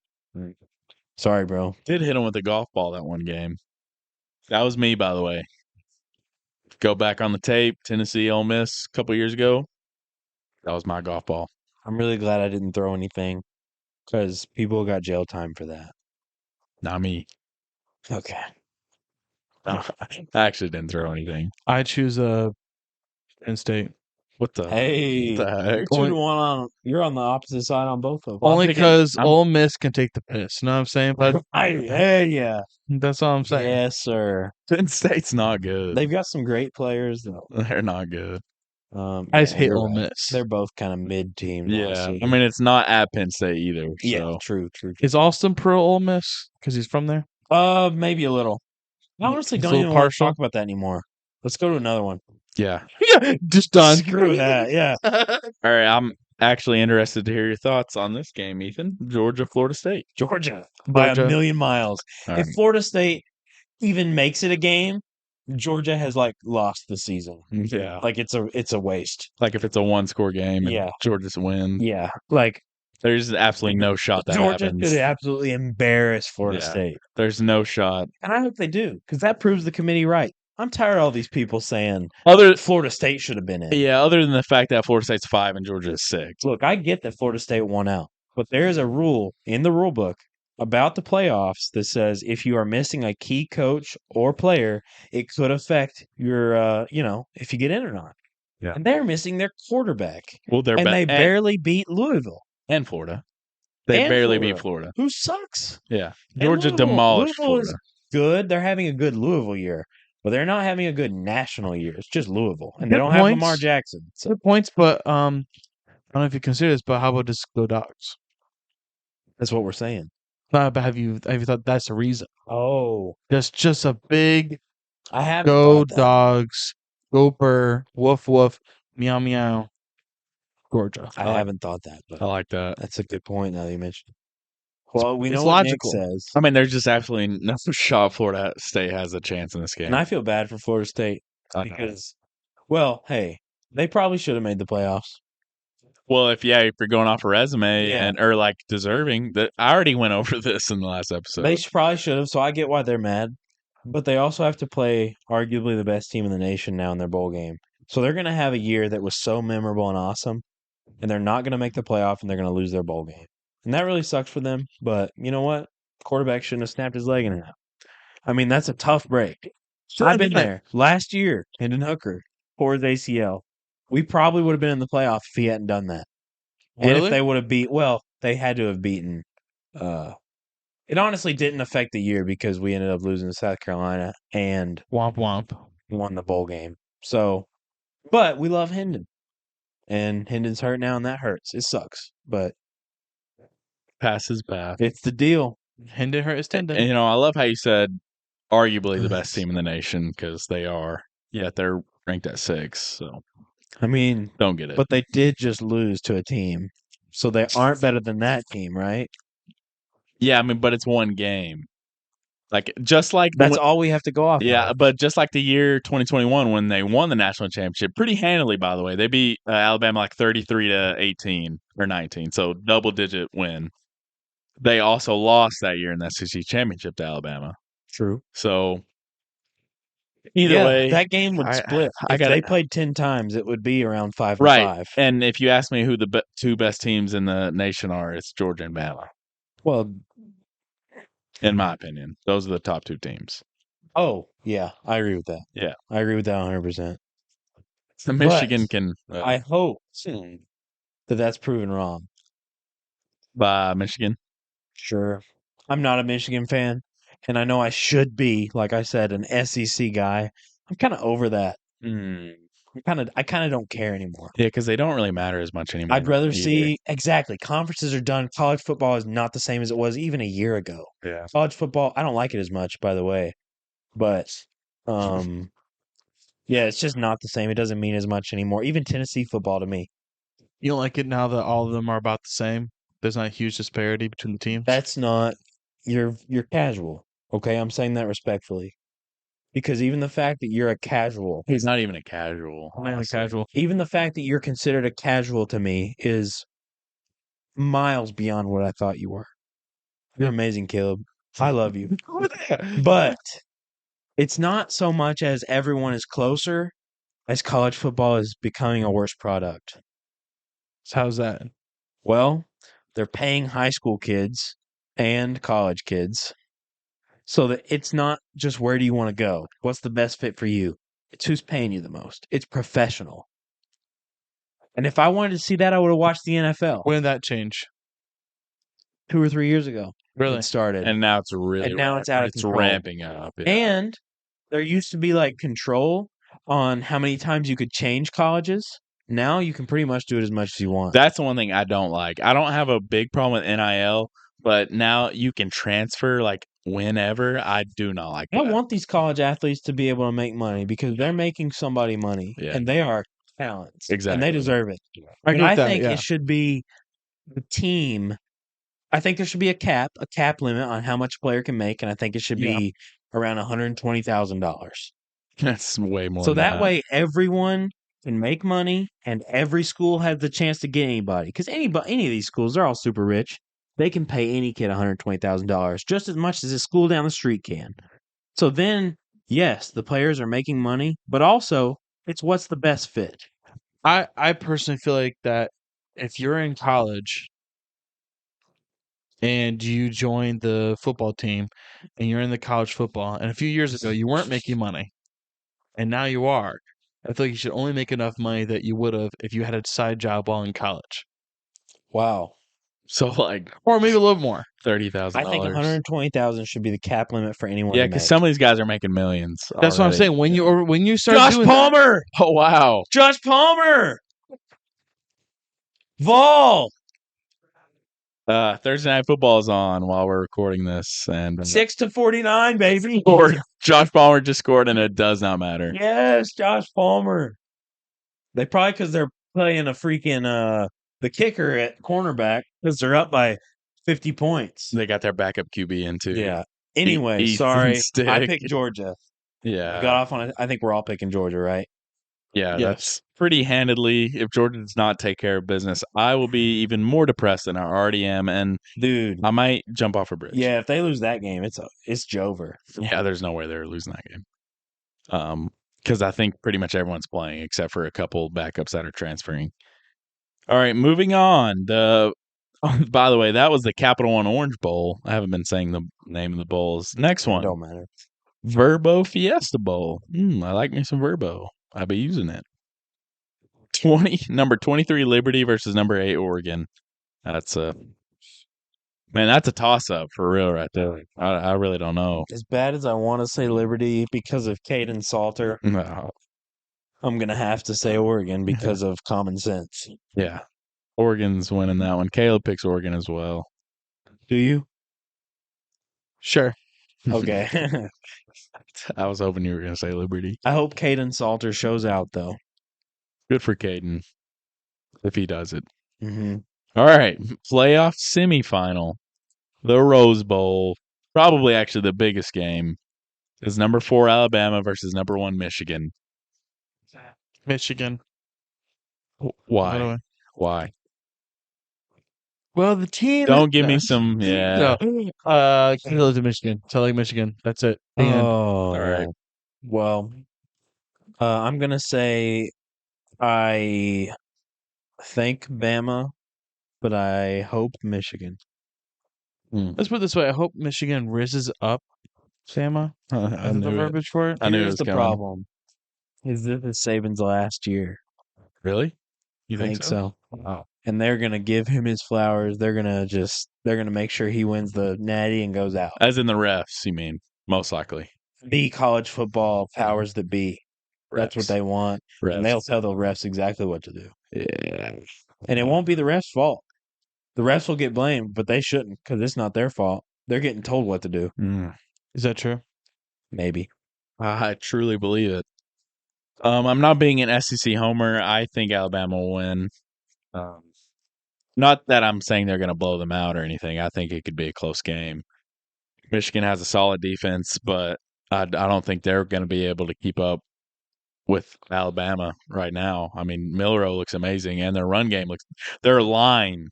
sorry, bro. Did hit him with a golf ball that one game. That was me, by the way. Go back on the tape, Tennessee, Ole Miss, a couple years ago. That was my golf ball. I'm really glad I didn't throw anything because people got jail time for that. Not me. Okay. I actually didn't throw anything. I choose Penn State. What the? Hey, What the heck? 2-1 on. You're on the opposite side on both of them. Only thinking- because I'm- Ole Miss can take the piss. You know what I'm saying? But yeah. that's all I'm saying. Yes, sir. Penn State's not good. They've got some great players though. They're not good. I just hate you're Ole right. Miss. They're both kind of mid teams. Yeah, honestly. I mean it's not at Penn State either. yeah, So. true. Is Austin pro Ole Miss because he's from there? Maybe a little. I honestly He's a don't little even want to partial. talk about that anymore. Let's go to another one. Yeah. Yeah, just done. Screw that. Yeah. All right. I'm actually interested to hear your thoughts on this game, Ethan. Georgia, Florida State. Georgia by Georgia. a million miles. All If right. Florida State even makes it a game, Georgia has like lost the season. Yeah. Like it's a waste. Like if it's a one-score game and Yeah. Georgia's win, Yeah. Like there's absolutely no shot that Georgia happens. could absolutely embarrass Florida Yeah. State. There's no shot. And I hope they do, because that proves the committee right. I'm tired of all these people saying Other Florida State should have been in. yeah, other than the fact that Florida State's 5 and Georgia is 6. Look, I get that Florida State won out, but there is a rule in the rule book about the playoffs that says if you are missing a key coach or player, it could affect your, if you get in or not. Yeah. And they're missing their quarterback, Well, they're and they and barely beat Louisville, and Florida. They and barely Florida. beat Florida. who sucks. Yeah. And Georgia Louisville- demolished Louisville is Florida. good. They're having a good Louisville year, but they're not having a good national year. It's just Louisville, and they Good don't have points. Lamar Jackson. So Good points, but I don't know if you consider this, but how about just go Dogs? that's what we're saying. But have you thought that's the reason? Oh, That's just a big I haven't go thought that. Dogs, go Burr, woof woof, meow meow, Georgia. I haven't thought that, but I like that. that's a good point now that you mentioned. Well, we it's know what Nick logical. says, I mean, there's just absolutely no shot Florida State has a chance in this game. and I feel bad for Florida State I know. because, well, hey, they probably should have made the playoffs. Well, if you're going off a resume Yeah. or like deserving, that I already went over this in the last episode. They probably should have, so I get why they're mad. But they also have to play arguably the best team in the nation now in their bowl game. So they're going to have a year that was so memorable and awesome and they're not going to make the playoff, and they're going to lose their bowl game. And that really sucks for them. But you know what? Quarterback shouldn't have snapped his leg in half. I mean, that's a tough break. I've been there. Last year, Hendon Hooker tore his ACL. We probably would have been in the playoff if he hadn't done that. And if they would have they had to have beaten. It honestly didn't affect the year because we ended up losing to South Carolina and Womp womp. won the bowl game. So, but we love Hendon. And Hendon's hurt now, and that hurts. It sucks, but Pass his path. it's the deal. Hendon hurt his tendon. And, I love how you said arguably the best team in the nation because they are. Yet they're ranked at 6. So I mean, don't get it. but they did just lose to a team, so they aren't better than that team, right? Yeah, I mean, but it's one game. Like just like That's all we have to go off. Yeah, of. but just like the year 2021 when they won the national championship, pretty handily, by the way. They beat Alabama like 33-18 or 19, so double-digit win. They also lost that year in the SEC championship to Alabama. True. So either way, that game would split. If they played 10 times, it would be around 5-5. Right. And if you ask me who the two best teams in the nation are, it's Georgia and Bama. Well, in my opinion, those are the top 2 teams. Oh, yeah, I agree with that. Yeah. I agree with that 100%. So Michigan can. I hope soon that that's proven wrong. By Michigan? Sure. I'm not a Michigan fan, and I know I should be, like I said, an SEC guy. I'm kind of over that. I kind of don't care anymore. Yeah, because they don't really matter as much anymore. I'd rather see exactly conferences are done. College football is not the same as it was even a year ago. Yeah. College football, I don't like it as much, by the way, but yeah, it's just not the same. It doesn't mean as much anymore. Even Tennessee football to me. You don't like it now that all of them are about the same? There's not a huge disparity between the teams? That's not you're casual. Okay, I'm saying that respectfully. Because even the fact that you're a casual. He's not even a casual. Not a casual. Even the fact that you're considered a casual to me is miles beyond what I thought you were. You're amazing, Caleb. I love you. But it's not so much as everyone is closer as college football is becoming a worse product. So how's that? Well, they're paying high school kids and college kids so that it's not just where do you want to go? What's the best fit for you? It's who's paying you the most. It's professional. And if I wanted to see that, I would have watched the NFL. When did that change? 2 or 3 years ago. Really? It started. And now it's really And now it's out of control. ramping up. Yeah. And there used to be like control on how many times you could change colleges. Now you can pretty much do it as much as you want. That's the one thing I don't like. I don't have a big problem with NIL, but now you can transfer like whenever. I do not like that. I want these college athletes to be able to make money because they're making somebody money, and they are talents. Exactly. And they deserve it. I think it should be the team. I think there should be a cap limit on how much a player can make, and I think it should be around $120,000. That's way more. So that way everyone can make money, and every school has the chance to get anybody. Because any of these schools, they're all super rich. They can pay any kid $120,000 just as much as a school down the street can. So then, yes, the players are making money, but also it's what's the best fit. I personally feel like that if you're in college and you join the football team and you're in the college football, and a few years ago you weren't making money, and now you are, I feel like you should only make enough money that you would have if you had a side job while in college. Wow. So like, or maybe a little more. $30,000. I think $120,000 should be the cap limit for anyone. Yeah, because some of these guys are making millions. That's what I'm saying. When you start Josh doing Palmer. That, oh wow, Josh Palmer. Vol. Thursday Night Football is on while we're recording this, and 6-49, baby. Josh Palmer just scored, and it does not matter. Yes, Josh Palmer. They probably because they're playing a freaking the kicker at cornerback because they're up by 50 points. They got their backup QB in too. Yeah. Anyway, sorry, I picked Georgia. Yeah, we got off on it. I think we're all picking Georgia, right? Yeah, that's pretty handedly. If Georgia does not take care of business, I will be even more depressed than I already am, and dude, I might jump off a bridge. Yeah, if they lose that game, it's Jover. Yeah, there's no way they're losing that game. Because I think pretty much everyone's playing except for a couple backups that are transferring. All right, moving on. By the way, that was the Capital One Orange Bowl. I haven't been saying the name of the bowls. Next one, Don't matter. Verbo Fiesta Bowl. I like me some Verbo. I'll be using it. Number 23 Liberty versus number 8 Oregon. That's a toss up for real right there. I really don't know. As bad as I want to say Liberty because of Caden Salter, No. I'm gonna have to say Oregon because of common sense. Yeah. Oregon's winning that one. Caleb picks Oregon as well. Do you? Sure. Okay. I was hoping you were going to say Liberty. I hope Caden Salter shows out though. Good for Caden if he does it. Mm-hmm. All right. Playoff semifinal. The Rose Bowl. Probably actually the biggest game is number 4 Alabama versus number 1 Michigan. Michigan. Why? Why? Well, the team. Don't give me some. Yeah. No. He lives in Michigan. So I like Michigan. That's it. The end. Oh, All right. Well, I'm gonna say I think Bama, but I hope Michigan. Let's put it this way. I hope Michigan rises up Bama. I Is the knew it. verbiage for it? I knew it Here's was the coming. problem: is this is Saban's last year? Really? You I think so. Wow. And they're gonna give him his flowers. They're gonna make sure he wins the Natty and goes out. As in the refs, you mean? Most likely. The college football powers that be. That's what Refs. they want. Refs. And they'll tell the refs exactly what to do. Yeah. And it won't be the refs' fault. The refs will get blamed, but they shouldn't because it's not their fault. They're getting told what to do. Is that true? Maybe. I truly believe it. I'm not being an SEC homer. I think Alabama will win. Not that I'm saying they're going to blow them out or anything. I think it could be a close game. Michigan has a solid defense, but I don't think they're going to be able to keep up with Alabama right now. I mean, Milroe looks amazing, and their run game looks. Their line,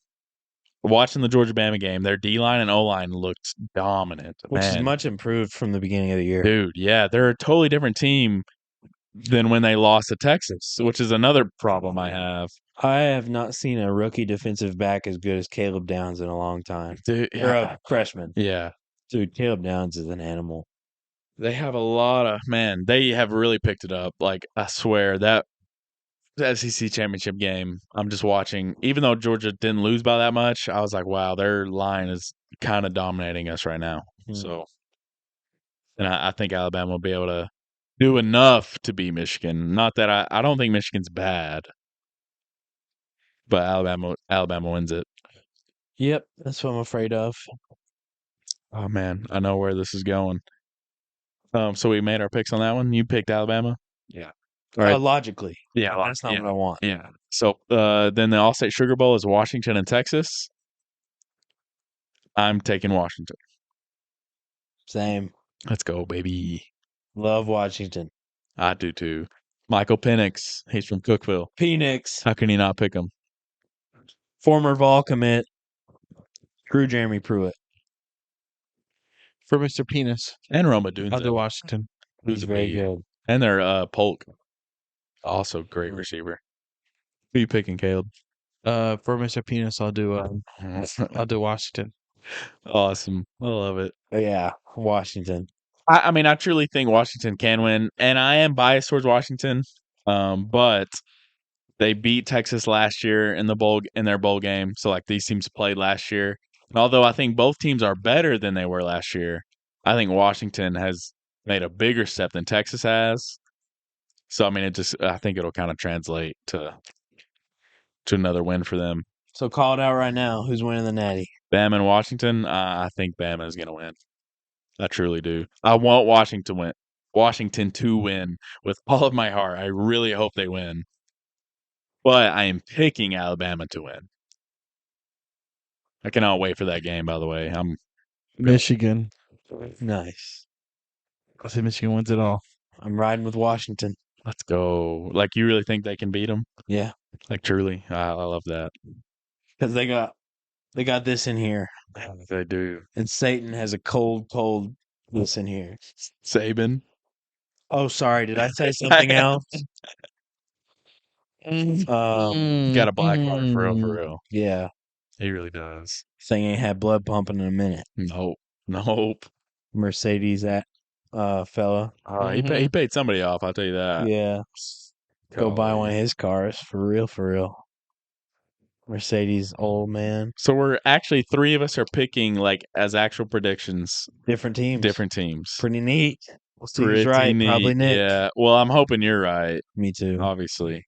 watching the Georgia Bama game, their D line and O line looked dominant, Which is man. much improved from the beginning of the year. Dude, yeah, they're a totally different team than when they lost to Texas, which is another problem I have. I have not seen a rookie defensive back as good as Caleb Downs in a long time. Dude, Or a freshman. yeah. Dude, Caleb Downs is an animal. They have a lot of they have really picked it up. Like I swear that SEC championship game, I'm just watching. Even though Georgia didn't lose by that much, I was like, wow, their line is kind of dominating us right now. So, and I think Alabama will be able to do enough to beat Michigan. Not that I don't think Michigan's bad, but Alabama wins it. Yep, that's what I'm afraid of. Oh man, I know where this is going. So we made our picks on that one. You picked Alabama. Yeah. All right. Logically. Yeah, That's not what I want. Yeah. So then the All-State Sugar Bowl is Washington and Texas. I'm taking Washington. Same. Let's go, baby. Love Washington. I do too. Michael Penix. He's from Cookville. Penix. How can you not pick him? Former Vol commit. Screw Jeremy Pruitt. For Mr. Penis. And Roma Dunze. I'll do Washington. He's very good. And their Polk. Also great receiver. Who you picking, Caleb? For Mr. Penis, I'll do Washington. Awesome. I love it. Yeah, Washington. I mean, I truly think Washington can win, and I am biased towards Washington. But they beat Texas last year in their bowl game. So like these teams played last year. And although I think both teams are better than they were last year, I think Washington has made a bigger step than Texas has. So I mean, I think it'll kind of translate to another win for them. So call it out right now. Who's winning the Natty? Bama and Washington. I think Bama is going to win. I truly do. I want Washington to win with all of my heart. I really hope they win. But I am picking Alabama to win. I cannot wait for that game, by the way. Michigan. Nice. I say Michigan wins it all. I'm riding with Washington. Let's go. Like, you really think they can beat them? Yeah. Like, truly. I love that. Because they got this in here. They do. And Satan has a cold this in here. Saban. Oh, sorry. Did I say something else? Got a black heart for real. Yeah, He really does. thing ain't had blood pumping in a minute. Nope. Mercedes, that fella. He paid somebody off. I'll tell you that. Yeah, go buy one of Golly. his cars for real, for real. Mercedes, old man, So we're actually 3 of us are picking like as actual predictions, different teams. different teams. Pretty neat. We'll see who's Pretty right. Probably neat. Nick. Yeah. Well, I'm hoping you're right. Me too. Obviously.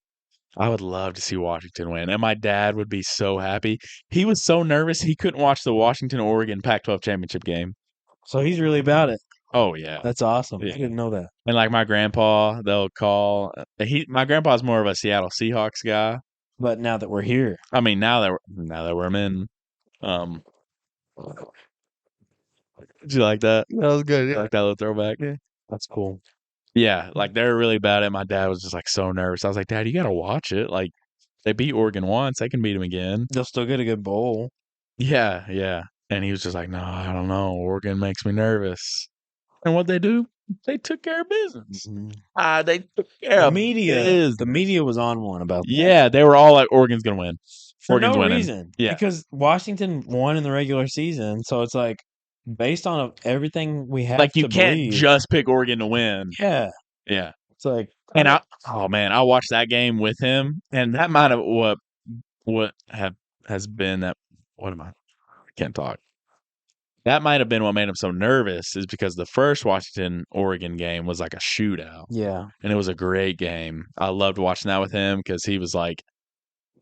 I would love to see Washington win, and my dad would be so happy. He was so nervous he couldn't watch the Washington-Oregon Pac-12 championship game. So he's really about it. Oh yeah, That's awesome. Yeah. I didn't know that. and like my grandpa, they'll call. My grandpa's more of a Seattle Seahawks guy. But now that we're here, I mean, now that we're in, um, did you like that? That was good. You like that little throwback? Yeah. that's cool. Yeah, like they're really bad at. My dad was just like so nervous. I was like, Dad, you got to watch it. Like they beat Oregon once, they can beat them again. They'll still get a good bowl. Yeah. And he was just like, no, I don't know. Oregon makes me nervous. And what they do? They took care of business. They took care The of business. media was on one about that. Yeah, they were all like, Oregon's gonna win. For Oregon's no winning. reason. Yeah. Because Washington won in the regular season, so it's like based on everything we have Like you to can't believe. just pick Oregon to win. Yeah. Yeah. It's like And I watched that game with him, and that might have has been that. What am I? I can't talk. That might have been what made him so nervous, is because the first Washington Oregon game was like a shootout, yeah. and it was a great game. I loved watching that with him because he was like,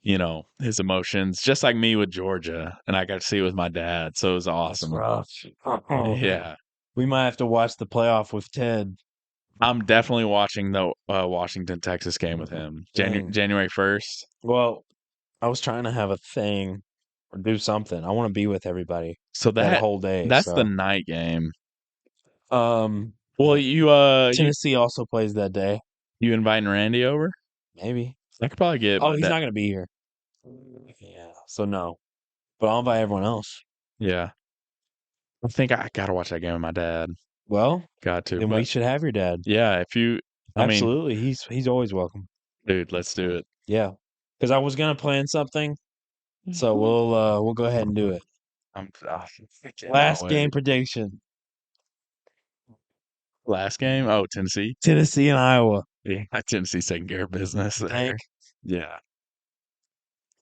his emotions, just like me with Georgia, and I got to see it with my dad, so it was awesome. That's rough. Yeah, We might have to watch the playoff with Ted. I'm definitely watching the Washington Texas game with him. Dang. January 1st. Well, I was trying to have a thing or do something. I want to be with everybody So that whole day. that's so. the night game. Well, you Tennessee also plays that day. you inviting Randy over? Maybe. I could probably get. Oh, he's not going to be here. Yeah. So no. But I'll invite everyone else. Yeah, I think I gotta watch that game with my dad. Well, Got to. then we should have your dad. Yeah, if you. I mean, Absolutely. He's always welcome. dude, let's do it. Yeah. Because I was going to plan something. So we'll go ahead and do it. Last game prediction. Last game? Oh, Tennessee. Tennessee and Iowa. Yeah, Tennessee's taking care of business there. Think. Yeah.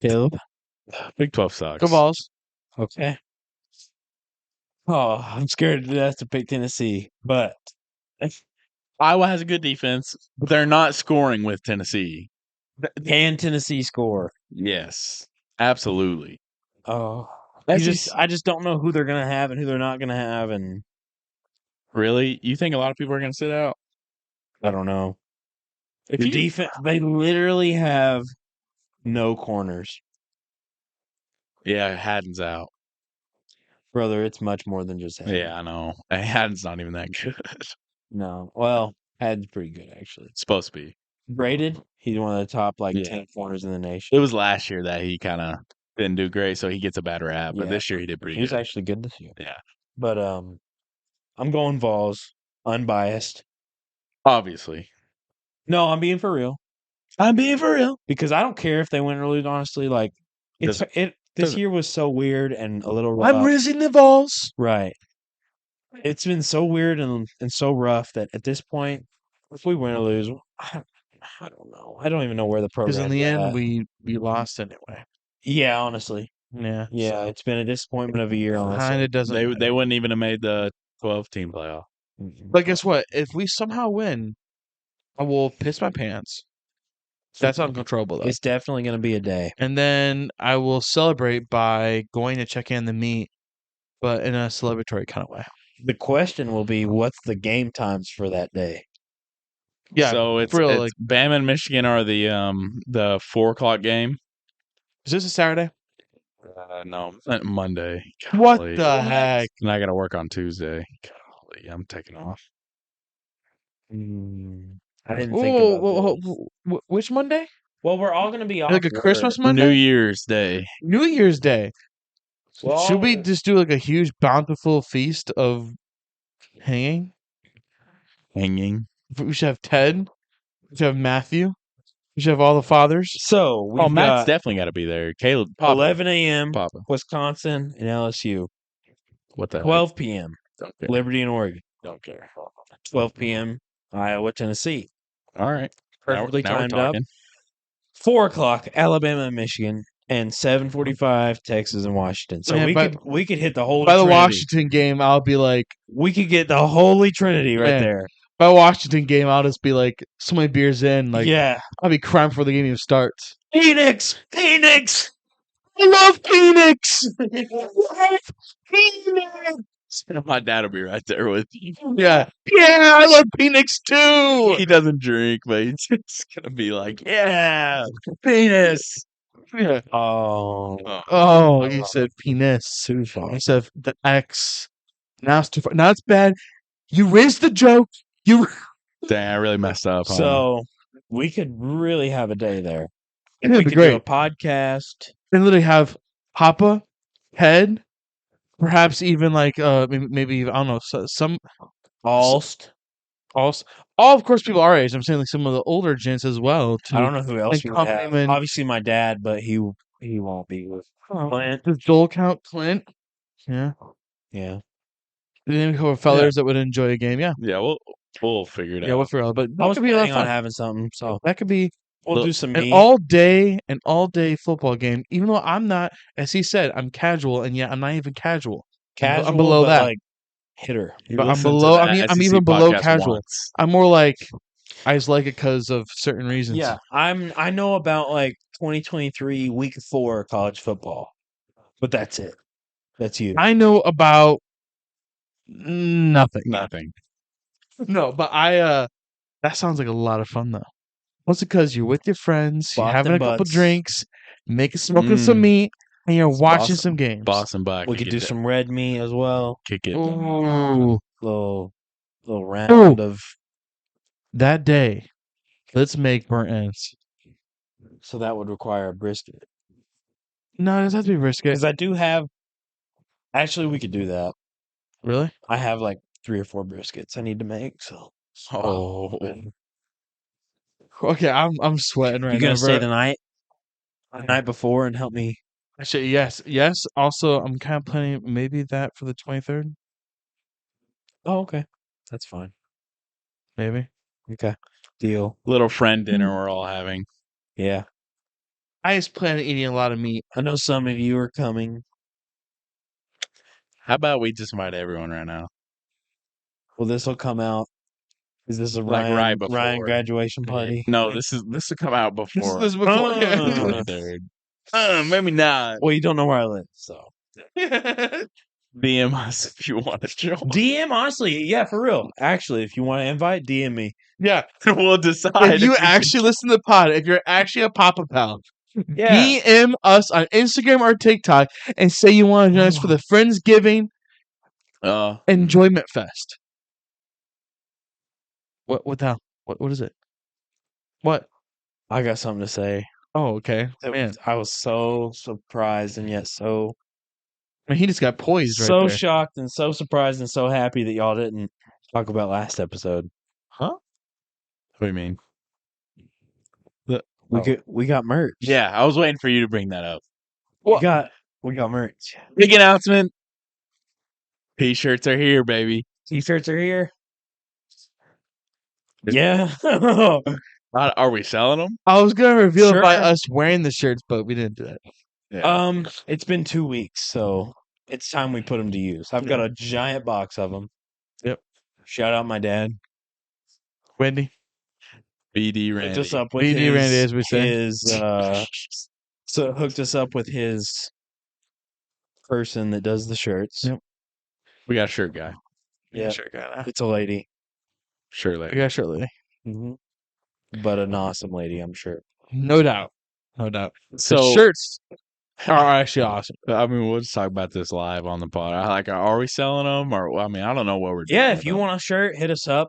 Caleb. Big 12 sucks. Go Vols. Okay. Oh, I'm scared to death to pick Tennessee, but Iowa has a good defense, but they're not scoring with Tennessee. can Tennessee score? Yes, absolutely. Oh, I I just don't know who they're gonna have and who they're not gonna have, and really, you think a lot of people are going to sit out? I don't know. If Your you, defense, they literally have no corners, yeah, Haddon's out. brother. It's much more than just Haddon. Yeah, I know. Haddon's not even that good. No, well, Haddon's pretty good actually. It's supposed to be. Graded, he's one of the top 10 corners in the nation. It was last year that he kind of didn't do great, so he gets a bad rap. But Yeah. this year he did pretty He was good. actually good this year. Yeah, But I'm going Vols, unbiased. obviously. No, I'm being for real. I'm being for real. Because I don't care if they win or lose, honestly. Like this year was so weird and a little rough. I'm raising the Vols. Right. It's been so weird and so rough that at this point, if we win or lose, I don't know. I don't even know where the program is. Because in the end, we lost anyway. Yeah, honestly. Yeah. Yeah, it's been a disappointment of a year, honestly. Kind of doesn't. They wouldn't even have made the 12-team playoff. But guess what? If we somehow win, I will piss my pants. That's uncontrollable, though. It's definitely going to be a day. And then I will celebrate by going to check in the meet, but in a celebratory kind of way. The question will be, what's the game times for that day? Yeah. So it's Bama and Michigan are the 4:00 game. Is this a Saturday? No, Monday. What Golly. the heck? And I got to work on Tuesday. Golly, I'm taking off. I didn't think about this. Which Monday? Well, we're all going to be off. Like a Christmas Monday? New Year's Day. New Year's Day. Well, Should we just do like a huge bountiful feast of hanging? Hanging. We should have Ted. We should have Matthew. You should have all the fathers. So we've Matt's got definitely got to be there. Caleb, Papa, 11 a.m. Papa. Wisconsin and LSU. What the heck? 12 p.m. Don't care. Liberty and Oregon. Don't care. 12 p.m. Iowa, Tennessee. All right. Perfectly now we're timed up. talking. 4 o'clock, Alabama and Michigan, and 7:45, Texas and Washington. So Man, we could hit the Holy By the Trinity. Washington game, I'll be like, We could get the Holy Trinity right Man. there. by Washington game, I'll just be like, so many beers in, like, yeah. I'll be crying before the game even starts. Phoenix! Phoenix! I love Phoenix. My dad will be right there with you. Yeah, I love Phoenix too. He doesn't drink, but he's just gonna be like, "Yeah, penis." Yeah. Oh. Oh, you said penis. Too far. You said the X. Now it's too far. Now it's bad. You raised the joke. You. Dang, I really messed up. So we could really have a day there. It'd We be could do a great. podcast. And literally have Papa, Head, perhaps even like maybe I don't know some Alst. all of course people our age. I'm saying like some of the older gents as well. I don't know who else like we would have. compliment- Obviously, my dad, but he won't be with Clint. Does Joel count? Clint? Yeah. Yeah. Then we have fellas that would enjoy a game. Yeah. Yeah, we'll figure it out. Yeah, we'll figure it out. But I that was could be a lot of planning on fun. having something, so That could be we'll do some an meat. all day football game. Even though I'm not, as he said, I'm casual, and yet I'm not even casual. Casual, I'm below but that. Like hitter. You But I'm listen to below. that I'm SEC even below podcast casual. once. I'm more like I just like it because of certain reasons. Yeah, I know about like 2023 week 4 college football, but that's it. That's you. I know about nothing. Nothing. No, but that sounds like a lot of fun though. What's it because you're with your friends, you're Boston having a couple butts. drinks, smoking some meat, and you're watching Boston- some games. Boston Black. We could do some red meat as well. Kick it. Ooh, Little round of. that day, let's make burnt ends. So that would require a brisket. No, it doesn't have to be brisket. Because I do have. Actually, we could do that. Really? I have like 3 or 4 briskets I need to make. So. Oh, Okay, I'm sweating right You gonna now, stay bro. the night before and help me? Actually, yes. Also, I'm kind of planning maybe that for the 23rd. Oh, okay. That's fine. Maybe. Okay. Deal. little friend dinner we're all having. Yeah. I just plan on eating a lot of meat. I know some of you are coming. How about we just invite everyone right now? Well, this will come out. Is this a Like Ryan, right before. Ryan graduation party? No, this will come out before. This is before. Oh. 23rd. Maybe not. Well, you don't know where I live, so. DM us if you want to join. DM, honestly, yeah, for real. Actually, if you want to invite, DM me. Yeah. We'll decide. If you we can- actually listen to the pod, if you're actually a Papa Pal, Yeah. DM us on Instagram or TikTok and say you want to join us for the Friendsgiving Enjoyment Fest. What the hell? What is it? What? I got something to say. Oh, okay. Man, I was so surprised and yet so I mean, he just got poised right so there. shocked and so surprised and so happy that y'all didn't talk about last episode. Huh? What do you mean? We got merch. Yeah, I was waiting for you to bring that up. We got merch. Big announcement. T-shirts are here, baby. T-shirts are here. Yeah. Are we selling them? I was gonna reveal it by Sure. us wearing the shirts, but we didn't do that. Yeah. It's been 2 weeks, so it's time we put them to use. I've got a giant box of them. Yep. Shout out my dad. Wendy, BD Hooked Randy. us up with BD his, Randy, as we say. so hooked us up with his person that does the shirts. Yep. We got a shirt guy. Yeah, shirt guy. it's a lady. Shirt We lady. got a shirt lady. But an awesome lady, I'm sure. No doubt. No doubt. So The shirts are actually awesome. I mean, we'll just talk about this live on the pod. Are we selling them? Or I mean, I don't know what we're doing. Yeah, if you want a shirt, hit us up.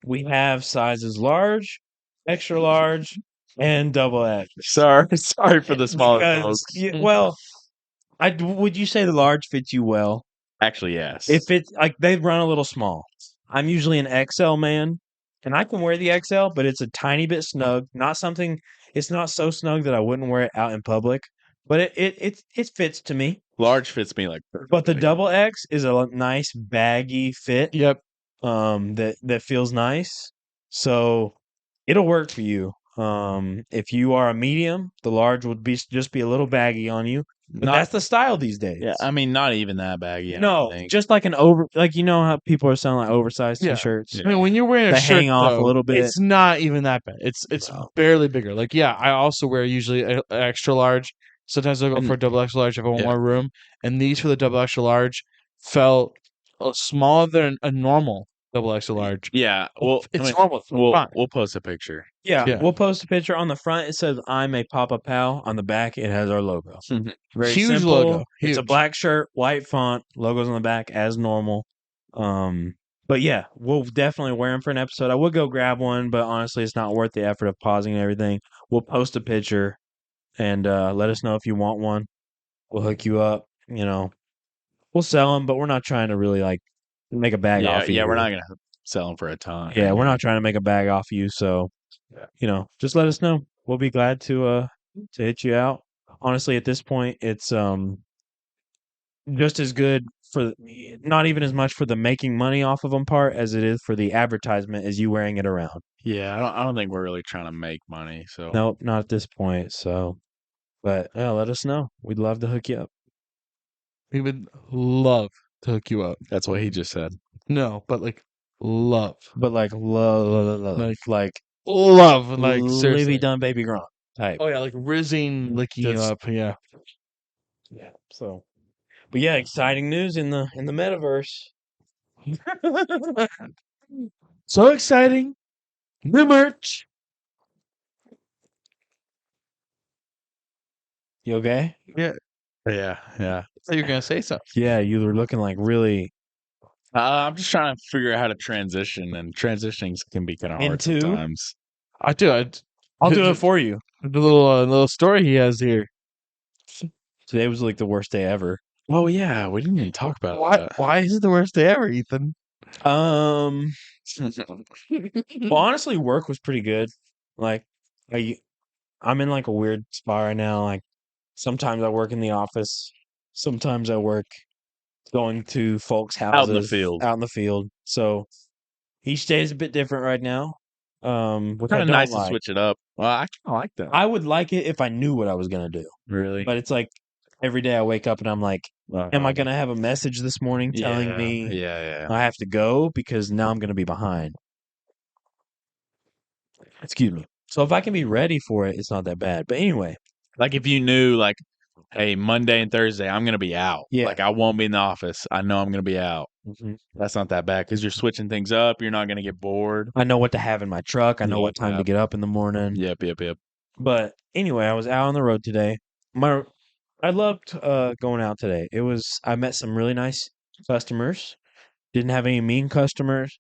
We have sizes large, extra large, and double X. Sorry for the smaller Because- folks. well, would you say the large fits you well? Actually, yes. If it's like they run a little small. I'm usually an XL man, and I can wear the XL, but it's a tiny bit snug. Not something. It's not so snug that I wouldn't wear it out in public, but it fits to me. Large fits me like But the perfectly. double X is a nice baggy fit. Yep. That feels nice. So it'll work for you. If you are a medium, the large would just be a little baggy on you. But Not that's the style these days. yeah, I mean not even that baggy. I No, think. just like like how people are selling like oversized Yeah. t-shirts. I mean, when you're wearing a They shirt, hang off a though, little bit. it's not even that bad. It's Wow. barely bigger. Like, yeah, I also wear usually a extra large. Sometimes I'll go for a double extra large if I want Yeah. more room. And these for the double extra large felt smaller than a normal double extra large. Yeah, well, It's I mean, normal. It's fine. we'll post a picture. Yeah, Yeah. we'll post a picture on the front. It says "I'm a Papa Pal." On the back, it has our logo. Very Huge simple. logo. It's a Huge. black shirt, white font, logos on the back as normal. But yeah, we'll definitely wear them for an episode. I would go grab one, but honestly, it's not worth the effort of pausing and everything. We'll post a picture and let us know if you want one. We'll hook you up. We'll sell them, but we're not trying to really like make a bag Yeah, off of you. yeah, we're not gonna sell them for a ton. Yeah, we're not trying to make a bag off of you. So, just let us know. We'll be glad to hit you out. Honestly, at this point, it's just as good for not even as much for the making money off of them part as it is for the advertisement as you wearing it around. Yeah, I don't think we're really trying to make money. So Nope, not at this point. So, but yeah, let us know. We'd love to hook you up. We would love to hook you up. that's what he just said. No, but like love. But like love, like Love. Like Livy seriously. done baby grunt type. Oh yeah, like rizzing, licking you Just- up. Yeah. Yeah. So, but yeah, exciting news in the metaverse. So exciting. The merch. You okay? Yeah. Yeah, yeah. I thought you were gonna say something. Yeah, you were looking like really I'm just trying to figure out how to transition, and transitioning can be kind of hard Into? sometimes. I do. I'll do it for you. The little story he has here. Today was like the worst day ever. Oh yeah, we didn't even talk about Why? that. Why is it the worst day ever, Ethan? Well, honestly, work was pretty good. Like, I'm in like a weird spot right now. Like, sometimes I work in the office, sometimes I work going to folks' houses Out in the field. Out in the field. So each day is a bit different right now. Which I Kind of don't nice like. to switch it up. Well, I kind of like that. I would like it if I knew what I was gonna do, Really? but it's like every day I wake up and I'm like, am I gonna have a message this morning telling me Yeah. I have to go because now I'm gonna be behind? Excuse me. So if I can be ready for it, it's not that bad. But anyway, Like if you knew, like, hey, Monday and Thursday, I'm gonna be out. Yeah. Like I won't be in the office. I know I'm gonna be out. mhm, That's not that bad because you're switching things up. You're not gonna get bored. I know what to have in my truck. I know what time to Yep. get up in the morning. Yep. But anyway, I was out on the road today. I loved going out today. I met some really nice customers. Didn't have any mean customers.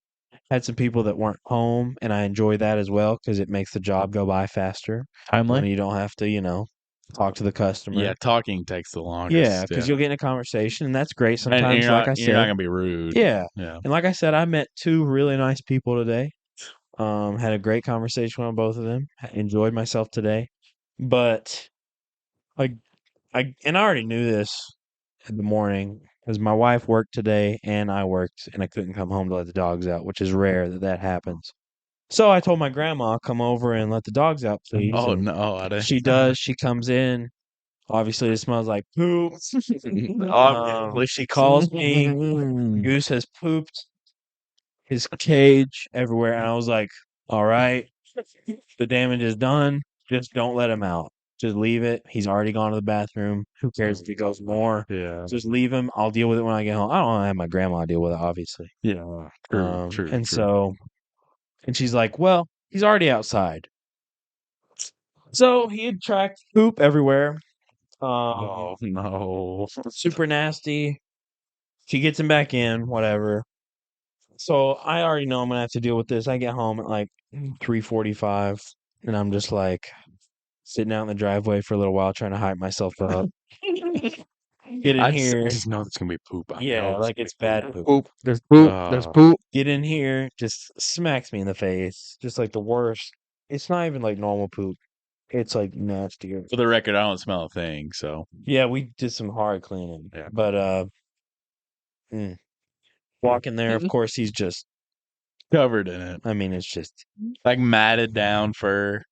Had some people that weren't home, and I enjoy that as well because it makes the job go by faster. When Timely. you don't have to, talk to the customer. Yeah, talking takes the longest. Yeah, because you'll get in a conversation, and that's great. and Sometimes, you're like not, I you're not said, gonna be rude. yeah. Yeah. And like I said, I met two really nice people today. Had a great conversation with both of them. Enjoyed myself today. But I already knew this in the morning because my wife worked today and I worked and I couldn't come home to let the dogs out, which is rare that happens. So I told my grandma, come over and let the dogs out, please. Oh and no, I didn't. she does. She comes in. Obviously, it smells like poop. She calls me. Goose has pooped his cage everywhere. And I was like, all right, the damage is done. Just don't let him out. Just leave it. He's already gone to the bathroom. Who cares if he goes more? Yeah. Just leave him. I'll deal with it when I get home. I don't want to have my grandma deal with it, obviously. Yeah. True. And so, and she's like, well, he's already outside. So he had tracked poop everywhere. Oh no. Super nasty. She gets him back in, whatever. So I already know I'm gonna have to deal with this. I get home at like 3:45, and I'm just like sitting out in the driveway for a little while, trying to hype myself up. Get in I here. just know it's gonna be poop. I know Yeah, like gonna it's be bad poop. Poop. There's poop. There's poop. Get in here, just smacks me in the face. Just like the worst. It's not even like normal poop. It's like nastier. For the record, I don't smell a thing, so Yeah, we did some hard cleaning. Yeah. But walk in there, of course he's just covered in it, I mean, it's just like matted down fur.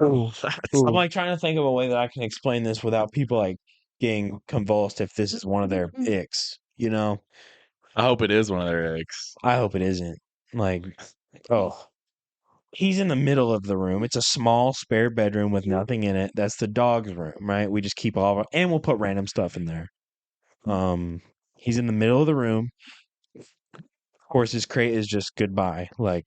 Ooh. I'm like trying to think of a way that I can explain this without people like getting convulsed if this is one of their icks, you know? I hope it is one of their eggs. I hope it isn't. Like, oh. He's in the middle of the room. It's a small spare bedroom with nothing in it. That's the dog's room, right? We just keep all of our, and we'll put random stuff in there. He's in the middle of the room. Of course, his crate is just goodbye. Like,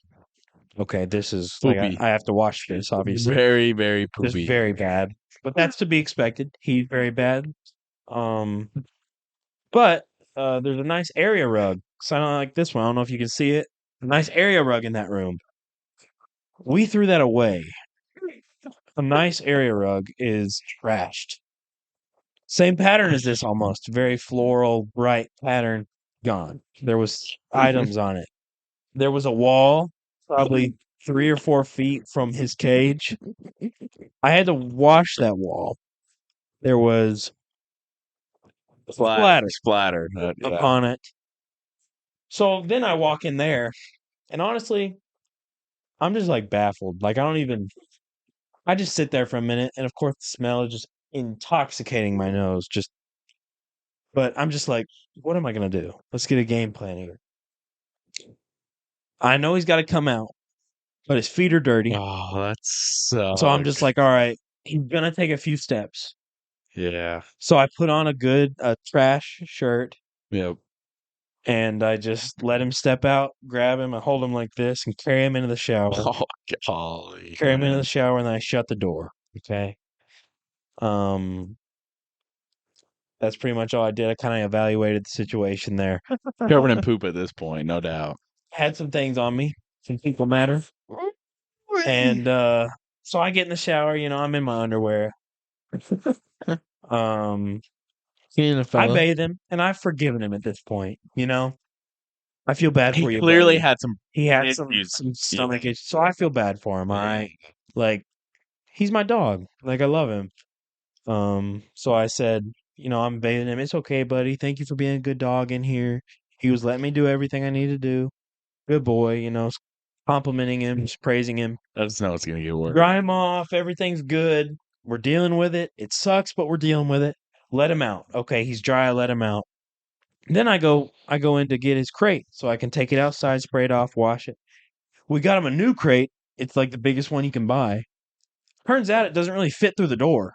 okay, this is like Poopy. I have to wash this, obviously. Very, very Just poopy. very bad. But that's to be expected. He's very bad. But there's a nice area rug. Kind of like this one. I don't know if you can see it. A nice area rug in that room. We threw that away. A nice area rug is trashed. Same pattern as this almost. Very floral, bright pattern. Gone. There was items on it. There was a wall, probably 3 or 4 feet from his cage. I had to wash that wall. There was Splatter. Yeah. upon it. So then I walk in there, and honestly, I'm just like baffled. Like I just sit there for a minute, and of course the smell is just intoxicating my nose. But I'm just like, what am I gonna do? Let's get a game plan here. I know he's got to come out, but his feet are dirty. Oh, that's So I'm just like, all right, he's gonna take a few steps. yeah. So I put on a trash shirt, Yep. and I just let him step out, grab him, and hold him like this, and carry him into the shower. Oh, golly. Carry him into the shower, and then I shut the door. Okay. Um, that's pretty much all I did. I kind of evaluated the situation there. Covered in poop at this point, no doubt. Had some things on me. Some people matter. And so I get in the shower, I'm in my underwear. I bathe him, and I've forgiven him at this point, I feel bad for He you, clearly buddy. had some He had some issues. stomach issues, so I feel bad for him, all right? Like, he's my dog. Like, I love him. So I said, I'm bathing him. It's okay, buddy. Thank you for being a good dog in here. He was letting me do everything I need to do. Good boy, complimenting him, just praising him. I just know it's gonna get worse. Dry him off. Everything's good. We're dealing with it. It sucks, but we're dealing with it. Let him out. Okay, he's dry. Let him out. Then I go in to get his crate so I can take it outside, spray it off, wash it. We got him a new crate. It's like the biggest one you can buy. Turns out it doesn't really fit through the door.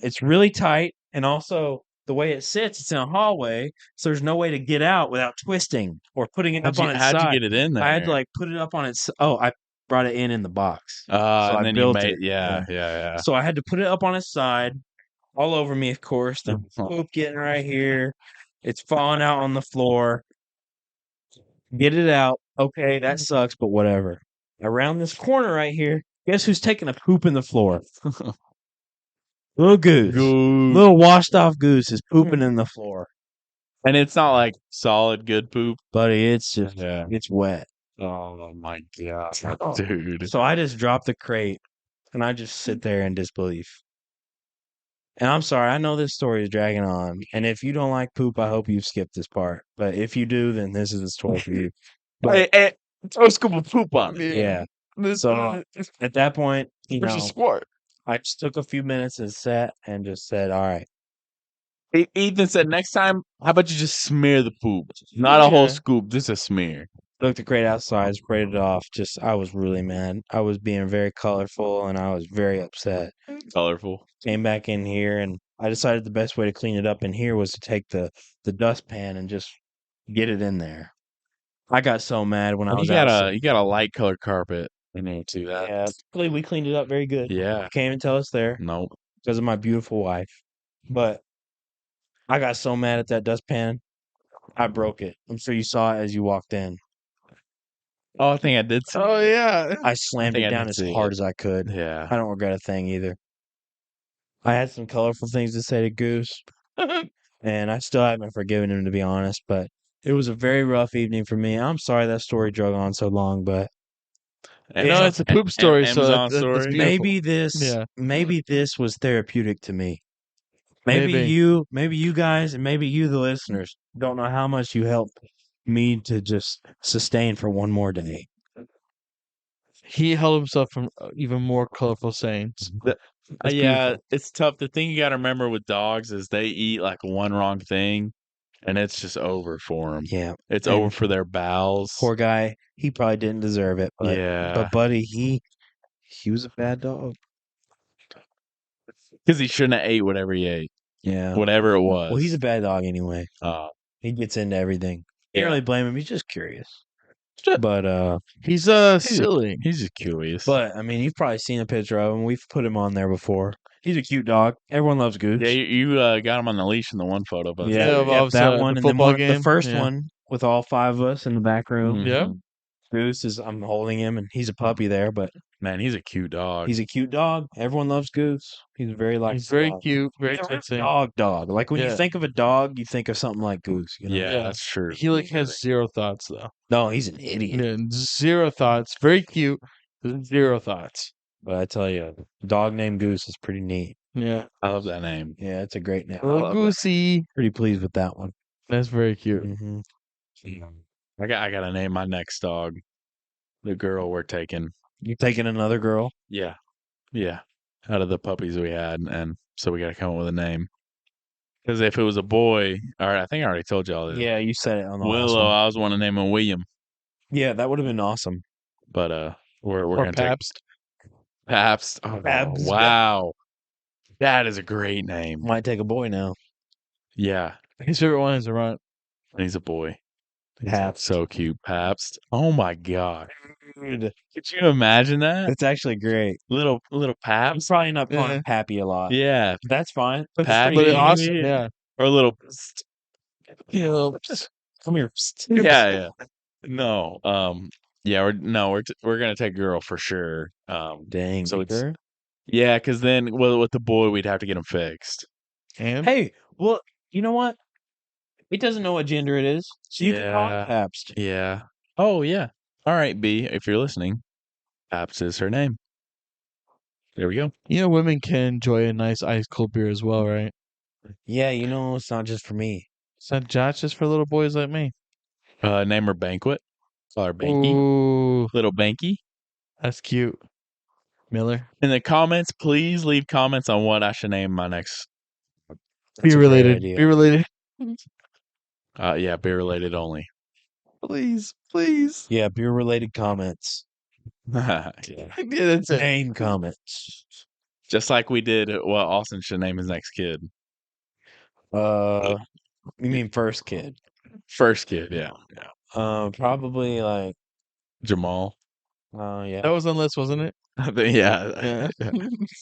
It's really tight, and also the way it sits, it's in a hallway, so there's no way to get out without twisting or putting it up on its How'd you side. get it in there? I had to put it up on its. Oh, I brought it in the box. So and I then built you made it. yeah. So I had to put it up on its side, all over me, of course. The poop getting right here. It's falling out on the floor. Get it out. Okay, that sucks, but whatever. Around this corner right here, guess who's taking a poop in the floor? Little Goose. Little washed off Goose is pooping in the floor. And it's not like solid good poop. Buddy, it's just, it's wet. Oh my god, dude. So I just drop the crate, and I just sit there in disbelief. And I'm sorry, I know this story is dragging on. And if you don't like poop, I hope you've skipped this part. But if you do, then this is the story for you. But Hey, throw a scoop of poop on it. yeah. So at that point, sport. I just took a few minutes and sat and just said, all right. Ethan said, next time, how about you just smear the poop? Not a whole scoop, just a smear. Took the crate outside, sprayed it off. I was really mad. I was being very colorful, and I was very upset. Colorful. Came back in here, and I decided the best way to clean it up in here was to take the dustpan and just get it in there. I got so mad when I was outside. You got a light color carpet in there too. Yeah, luckily we cleaned it up very good. Yeah. You can't even tell us there. Nope. Because of my beautiful wife. But I got so mad at that dustpan, I broke it. I'm sure you saw it as you walked in. Oh, I think I did. Oh yeah. I slammed it down as hard as I could. Yeah. I don't regret a thing either. I had some colorful things to say to Goose, and I still haven't forgiven him, to be honest, but it was a very rough evening for me. I'm sorry that story drug on so long, but No, it's a poop story, so Amazon that's story. beautiful. maybe Yeah. this was therapeutic to me. Maybe. Maybe you guys, and maybe you, the listeners, don't know how much you helped me to just sustain for one more day. He held himself from even more colorful sayings. The- That's yeah, beautiful. it's tough. The thing you got to remember with dogs is they eat like one wrong thing, and it's just over for them. Yeah, It's and over for their bowels. poor guy, he probably didn't deserve it, Yeah, but buddy, he was a bad dog. because he shouldn't have ate whatever he ate, Yeah. whatever it was. Well, he's a bad dog anyway. Uh, He gets into everything. Can't Yeah. really blame him. He's just curious. Just- But He's he's silly. He's just curious. I mean, you've probably seen a picture of him. We've put him on there before. He's a cute dog. Everyone loves Goose. yeah, you got him on the leash in the one photo. But Yeah, of Yep, us, that the one, and then football the game. first Yeah. one with all 5 of us in the back room. Yeah. Goose is. I'm holding him, and he's a puppy there, but man, he's a cute dog. he's a cute dog. Everyone loves Goose. He's very like. He's very cute, very He's a real touching. dog. Like when you Yeah. think of a dog, you think of something like Goose. You know? yeah, Yeah. that's true. He has zero thoughts though. No, he's an idiot. Yeah, zero thoughts. Very cute. Zero thoughts. But I tell you, a dog named Goose is pretty neat. Yeah. I love that name. Yeah, it's a great name. Little Goosey. Pretty pleased with that one. That's very cute. Mm-hmm. I got to name my next dog the girl we're taking. You taking another girl? Yeah, yeah. Out of the puppies we had, and so we got to come up with a name. Because if it was a boy, all right, I think I already told y'all this. Yeah, you said it on the last Willow, one. I was wanting to name him William, Yeah, that would have been awesome. but we're Or gonna take Pabst. Pabst. Oh, Pabst. wow, that is a great name. Might take a boy now. Yeah, His favorite one is a runt. and he's a boy. He's Pabst. so cute, Pabst. Oh my god, Dude, could you imagine that that's actually great. little I'm Pabst? probably not calling Yeah. him Pappy a lot. Yeah, That's fine. That's Pappy. pretty But neat. awesome. Yeah. or a little. Come here. Yeah. No, yeah, we're gonna take girl for sure. Dang. So it's Sure. yeah, because then with the boy we'd have to get him fixed. And Hey, well, you know what? It doesn't know what gender it is, so you can call Yeah. it Pabst. Yeah. Oh yeah. All right, B, if you're listening, Pabst is her name. There we go. you know, women can enjoy a nice ice cold beer as well, right? Yeah, you know, it's not just for me. It's not just for little boys like me. Name her Banquet. Call her Banky. Ooh, Little Banky. that's cute. Miller. In the comments, please leave comments on what I should name my next. That's Be a great related. idea. Be related. Yeah, beer related only. Please. Please. Yeah, beer related comments. Yeah. Yeah, that's it. Name comments. Just like we did what Austin should name his next kid. You mean first kid? First kid, yeah. Probably like Jamal. yeah. That was on the list, wasn't it? I think, yeah. Yeah.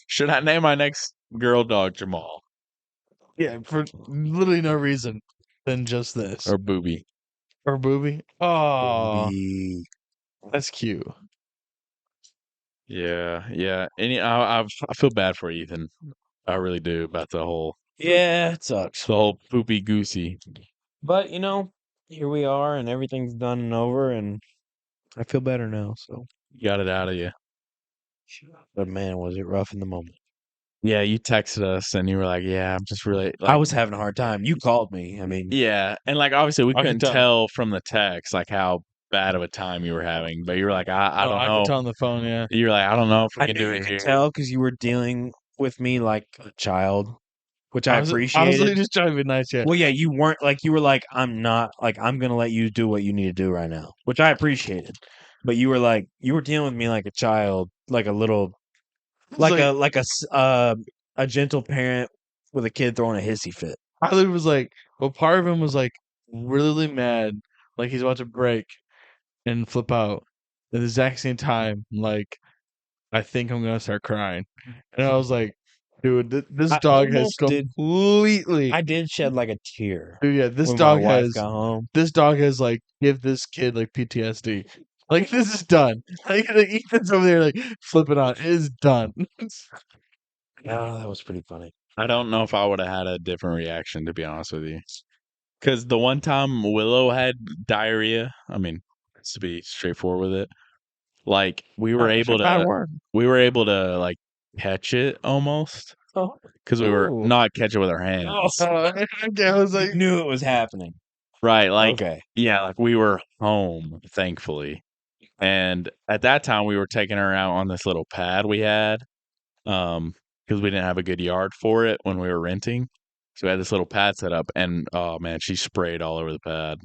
Should I name my next girl dog Jamal Yeah, for literally no reason than just this. or Booby? Or Booby. Oh, Maybe. that's cute. Yeah, yeah. I feel bad for Ethan. I really do about the whole Yeah, it sucks. poopy goosey. But you know, here we are, and everything's done and over, and I feel better now. So, Got it out of you. but man, was it rough in the moment. Yeah, you texted us and you were like, "Yeah, I'm just really." I was having a hard time. You called me. I mean, Yeah, and like obviously we I couldn't could tell. tell from the text like how bad of a time you were having, but you were like, "I don't I know." could tell on the phone. Yeah. You were like, "I don't know if we I can knew do you it could here." tell because you were dealing with me like a child, which I I was appreciated. honestly just trying to be nice. Yeah. Well, yeah, you weren't like you were like I'm not like I'm gonna let you do what you need to do right now, which I appreciated. But you were like you were dealing with me like a child, like a little, like a gentle parent with a kid throwing a hissy fit. I literally was like, well, part of him was like really mad, like he's about to break and flip out. At the exact same time, like I think I'm gonna start crying, and I was like, dude, this I dog has almost did- completely. I did shed like a tear Dude, yeah, this when dog my wife has. got home. This dog has like give this kid like PTSD. Like this is done. Like Ethan's over there like flipping out. It is done. Oh, that was pretty funny. I don't know if I would have had a different reaction, to be honest with you. Because the one time Willow had diarrhea, I mean, to be straightforward with it, like we were That's a able bad to, word. like catch it almost Oh, because we were ooh. not catch it with our Oh, hands, I was you like, knew it was happening. right? Like, Okay. yeah, like we were home, thankfully, and at that time we were taking her out on this little pad we had, because we didn't have a good yard for it when we were renting, so we had this little pad set up, and oh man, she sprayed all over the pad.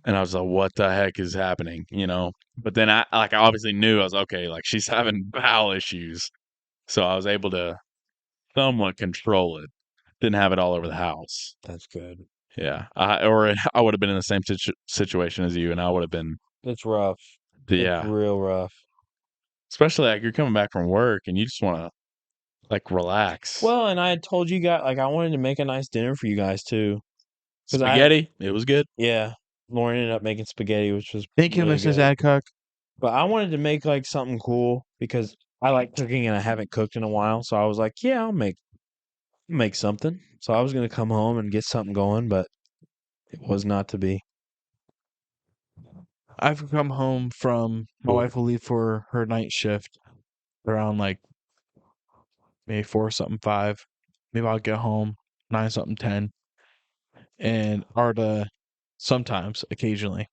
And I was like, "What the heck is happening?" You know. But then I obviously knew I was okay. Like she's having bowel issues, so I was able to somewhat control it. Didn't have it all over the house. That's good. Yeah, I would have been in the same situation as you, and I would have been That's rough. That's yeah. real rough. Especially like you're coming back from work and you just want to like relax. Well, and I had told you guys like I wanted to make a nice dinner for you guys too. Because Spaghetti, it was good. yeah, Lauren ended up making spaghetti, which was thank you, really Mrs. good. Adcock. But I wanted to make like something cool because I like cooking and I haven't cooked in a while. So I was like, yeah, I'll make something. So I was gonna come home and get something going, but it was not to be. I've come home from my wife will leave for her night shift around like maybe 4 something 5. Maybe I'll get home 9 something 10. And Arda sometimes, occasionally,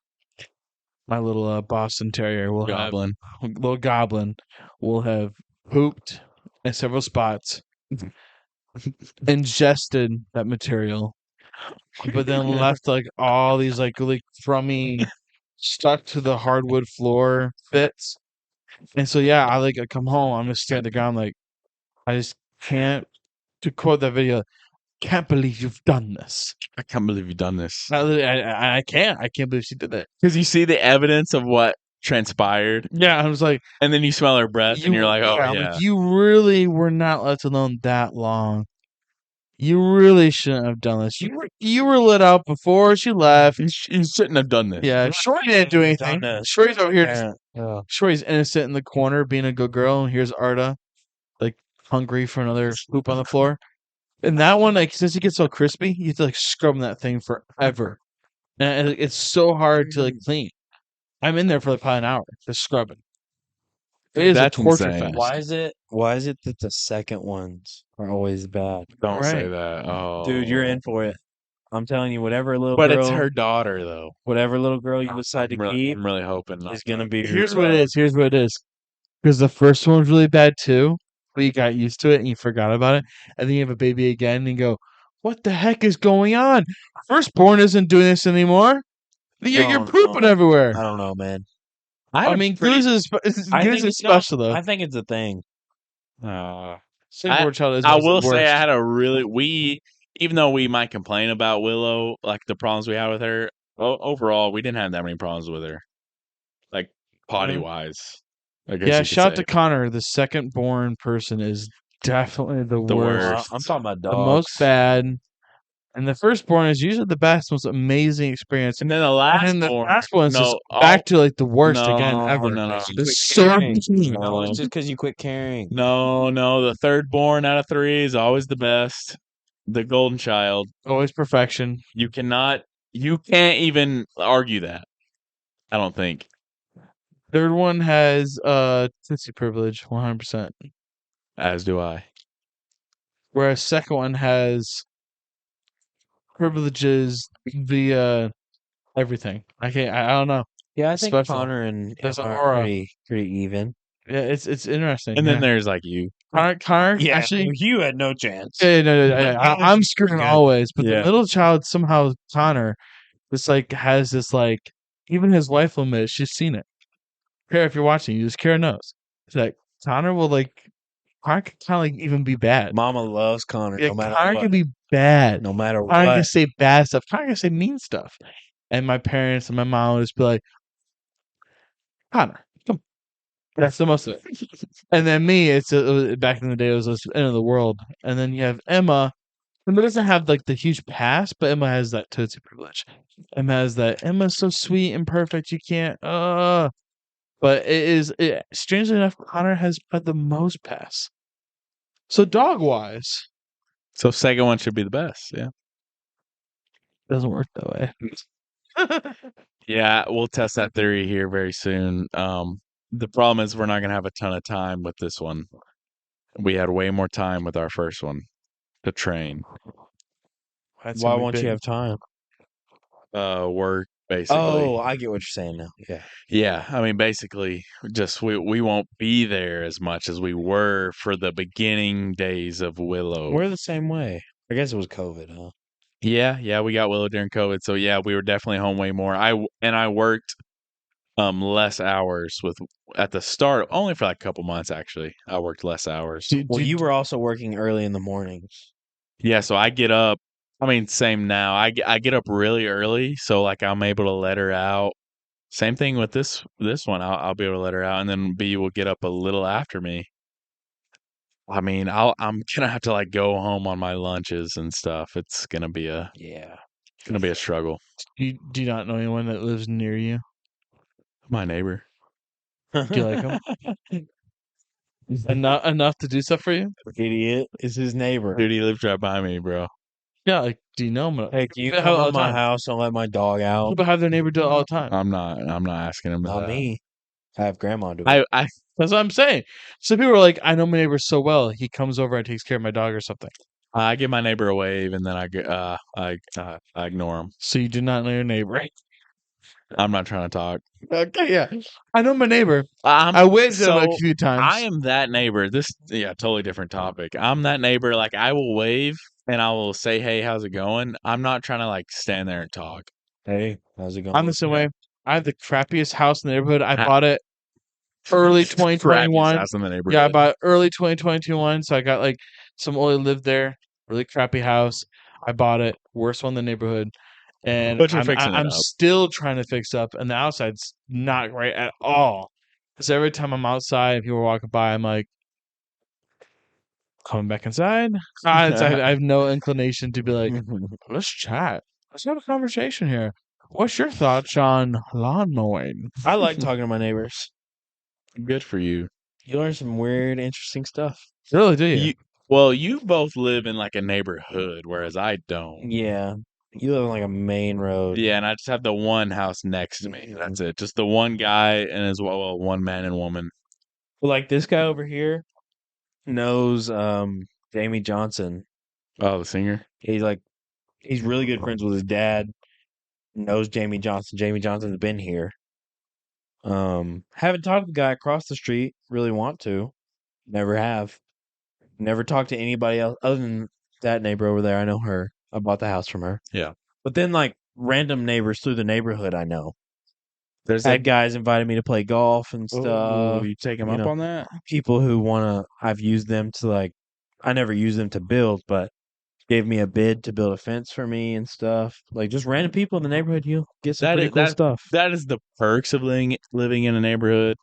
my little Boston Terrier will have Goblin. little goblin will have pooped in several spots, ingested that material, but then left like all these like really crummy stuck to the hardwood floor bits. And so yeah, I come home, I'm just staring at the ground like I just can't, to quote that video, can't believe you've done this. I can't believe you've done this. I can't. I can't believe she did that. Because you see the evidence of what transpired, Yeah, I was like, and then you smell her breath, and you're like, "Oh I'm like, yeah." you really were not left alone that long. You really shouldn't have done this. You were let out before she left. You shouldn't have done this. Yeah, Shorty didn't do anything. Shorty's over here. Yeah. Shorty's innocent in the corner, being a good girl, and here's Arda, like hungry for another poop on the floor. And that one, like, since it gets so crispy, you have to like scrub that thing forever, and it's so hard to like clean. I'm in there for like probably an hour just scrubbing. It is That's a torture insane. fest. Why is it that the second ones are always bad? Don't say Right. that. Oh, Dude, you're in for it. I'm telling you, whatever little But girl, it's her daughter, though. whatever little girl you decide to keep I'm really hoping not. is gonna be. Here's what it is. Here's what it is. Because the first one was really bad too, but you got used to it and you forgot about it, and then you have a baby again and you go, "What the heck is going on? Firstborn isn't doing this anymore. You're pooping everywhere." I don't know, man. I mean, Goose is special though. I think it's a thing. Second child is I the will say worst. I had a really even though we might complain about Willow, like the problems we had with her, overall we didn't have that many problems with her, like potty wise. I guess Yeah, you could shout out say. to Connor. The second born person is definitely the The worst. worst. I'm talking about The dogs. most bad. And the firstborn is usually the best, most amazing experience. And then the And last then the one, last one is just no, back to like the worst no, again ever. no, no. It's so No, it's just because you quit caring. No, the third born out of 3 is always the best. The golden child. always perfection. You can't even argue that. I don't think. Third one has Tootsie privilege, 100%. As do I. Whereas second one has privileges via everything. I don't know. Yeah, I think Special. Connor and There's an Emma aura. are pretty even. Yeah, it's interesting. And then yeah. there's like you. Connor actually. you had no chance. Yeah, no, I'm screwing good. always, but Yeah. the middle child somehow Connor just like has this like even his wife will admit she's seen it. Kara, if you're watching, you just Kara knows. It's like Connor will like Connor can kind of like even be bad. Mama loves Connor Yeah, no matter Connor what. can be bad. No matter Connor can what. say bad stuff. Connor can say mean stuff. And my parents and my mom would just be like, Connor, come. That's the most of it. And then me, it was, back in the day, it was the end of the world. And then you have Emma. Emma doesn't have like the huge past, but Emma has that Tootsie privilege. Emma has that. Emma's so sweet and perfect. You can't. But strangely enough, Connor has had the most pass. So dog wise, So second one should be the best. Yeah. doesn't work that way. Yeah, we'll test that theory here very soon. The problem is we're not gonna have a ton of time with this one. We had way more time with our first one to train. That's Why gonna be won't you big. have time? Work basically. Oh, I get what you're saying now. Yeah. Yeah, I mean, basically, just we won't be there as much as we were for the beginning days of Willow. We're the same way. I guess it was COVID, huh? Yeah, we got Willow during COVID, so yeah, we were definitely home way more. I worked less hours with at the start, only for like a couple months actually. I worked less hours. Well, you were also working early in the mornings. Yeah, so I get up. I mean, same now. I get up really early, so like I'm able to let her out. Same thing with this one. I'll be able to let her out, and then B will get up a little after me. I mean, I'm gonna have to like go home on my lunches and stuff. It's Yeah. gonna be a struggle. Do you not know anyone that lives near you? My neighbor, Do you like him? Enough to do stuff for you? Idiot. It's his neighbor. dude, he lives right by me, bro. Yeah, like do you know him? Hey, can you People come have it all to the my time. house and let my dog out? People have their neighbor do it all the time. I'm not asking him Not that. me. I have grandma do it. I That's what I'm saying. So people are like, I know my neighbor so well. He comes over and takes care of my dog or something. I give my neighbor a wave, and then I ignore him. So you do not know your neighbor. I'm not trying to talk. Okay, yeah. I know my neighbor. I'm I waved at him a so few times. I am that neighbor. Totally different topic. I'm that neighbor. Like I will wave and I will say, "Hey, how's it going?" I'm not trying to like stand there and talk. Hey, how's it going? I'm the same way. I have the crappiest house in the neighborhood. I Ha- bought it early Crappiest 2021. house in the Yeah, I neighborhood. bought early 2021. So I got like some only lived there. Really crappy house. I bought it. Worst one in the neighborhood. And But you're fixing it I'm up. still trying to fix up, and the outside's not great at all. Because every time I'm outside and people are walking by, I'm like, coming back inside. I have no inclination to be like, let's chat. Let's have a conversation here. What's your thoughts on lawn mowing? I like talking to my neighbors. Good for you. You learn some weird, interesting stuff. Really, do you? You both live in like a neighborhood, whereas I don't. Yeah. You live on like a main road. Yeah, and I just have the one house next to me. That's it. Just the one guy and as well one man and woman. Well, like this guy over here knows Jamie Johnson. Oh, the singer. He's really good friends with his dad. Knows Jamie Johnson. Jamie Johnson's been here. Haven't talked to the guy across the street. Really want to. Never have. Never talked to anybody else other than that neighbor over there. I know her. I bought the house from her. Yeah. But then like random neighbors through the neighborhood I know. There's Had guys invited me to play golf and stuff. you take him you up know. on that? People who I've used them to like I never used them to build, but gave me a bid to build a fence for me and stuff. Like just random people in the neighborhood, you get some pretty cool stuff. That is the perks of living in a neighborhood.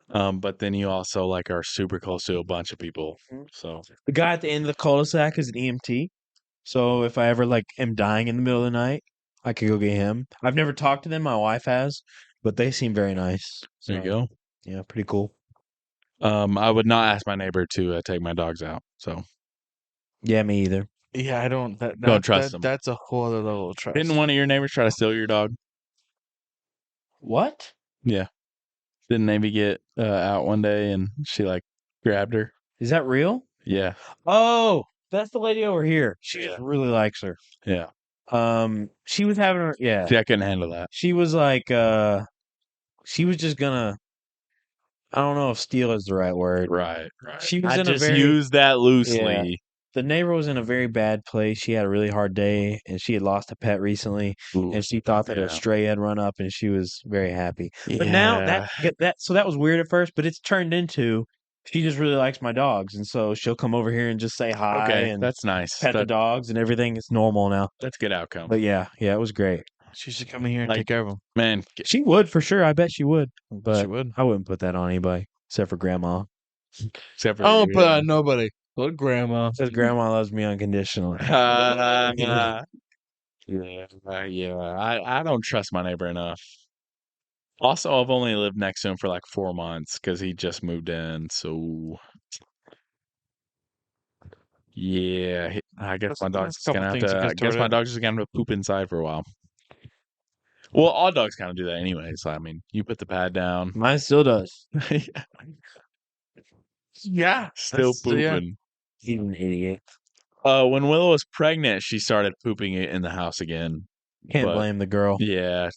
But then you also like are super close to a bunch of people. So The guy at the end of the cul-de-sac is an EMT. So if I ever like am dying in the middle of the night, I could go get him. I've never talked to them, my wife has, but they seem very nice. there you So, go. yeah, pretty cool. I would not ask my neighbor to take my dogs out. So Yeah, me either. Yeah, I don't. Don't trust them. That's a whole other level of trust. Didn't one of your neighbors try to steal your dog? What? Yeah. Didn't Navy get out one day and she like grabbed her? Is that real? Yeah. Oh, that's the lady over here. She just Yeah. really likes her. Yeah. She was having her See, I couldn't handle that. She was like she was just gonna I don't know if steal is the right word. Right. She was I in a just very use that loosely. the neighbor was in a very bad place. She had a really hard day and she had lost a pet recently Ooh, and she thought that yeah. a stray had run up and she was very happy. But now that was weird at first, but it's turned into she just really likes my dogs and so she'll come over here and just say hi Okay, and that's nice. pet the dogs and everything. It's normal now. That's a good outcome. But yeah, it was great. She should come in here and Like, take care of them. Man, She would for sure. I bet she would. She But would. I wouldn't put that on anybody except for grandma. except for I won't put it on nobody. But grandma. Says grandma loves me unconditionally. yeah. I don't trust my neighbor enough. Also, I've only lived next to him for like 4 months because he just moved in. So Yeah, I guess That's- my dog's that's a just gonna couple have things to. that I gets guess my started. dog's just gonna have to poop inside for a while. Well, all dogs kind of do that anyway. So I mean, you put the pad down, Mine still does. Yeah, still pooping. He's an idiot. When Willow was pregnant, she started pooping it in the house again. Can't But blame the girl. yeah,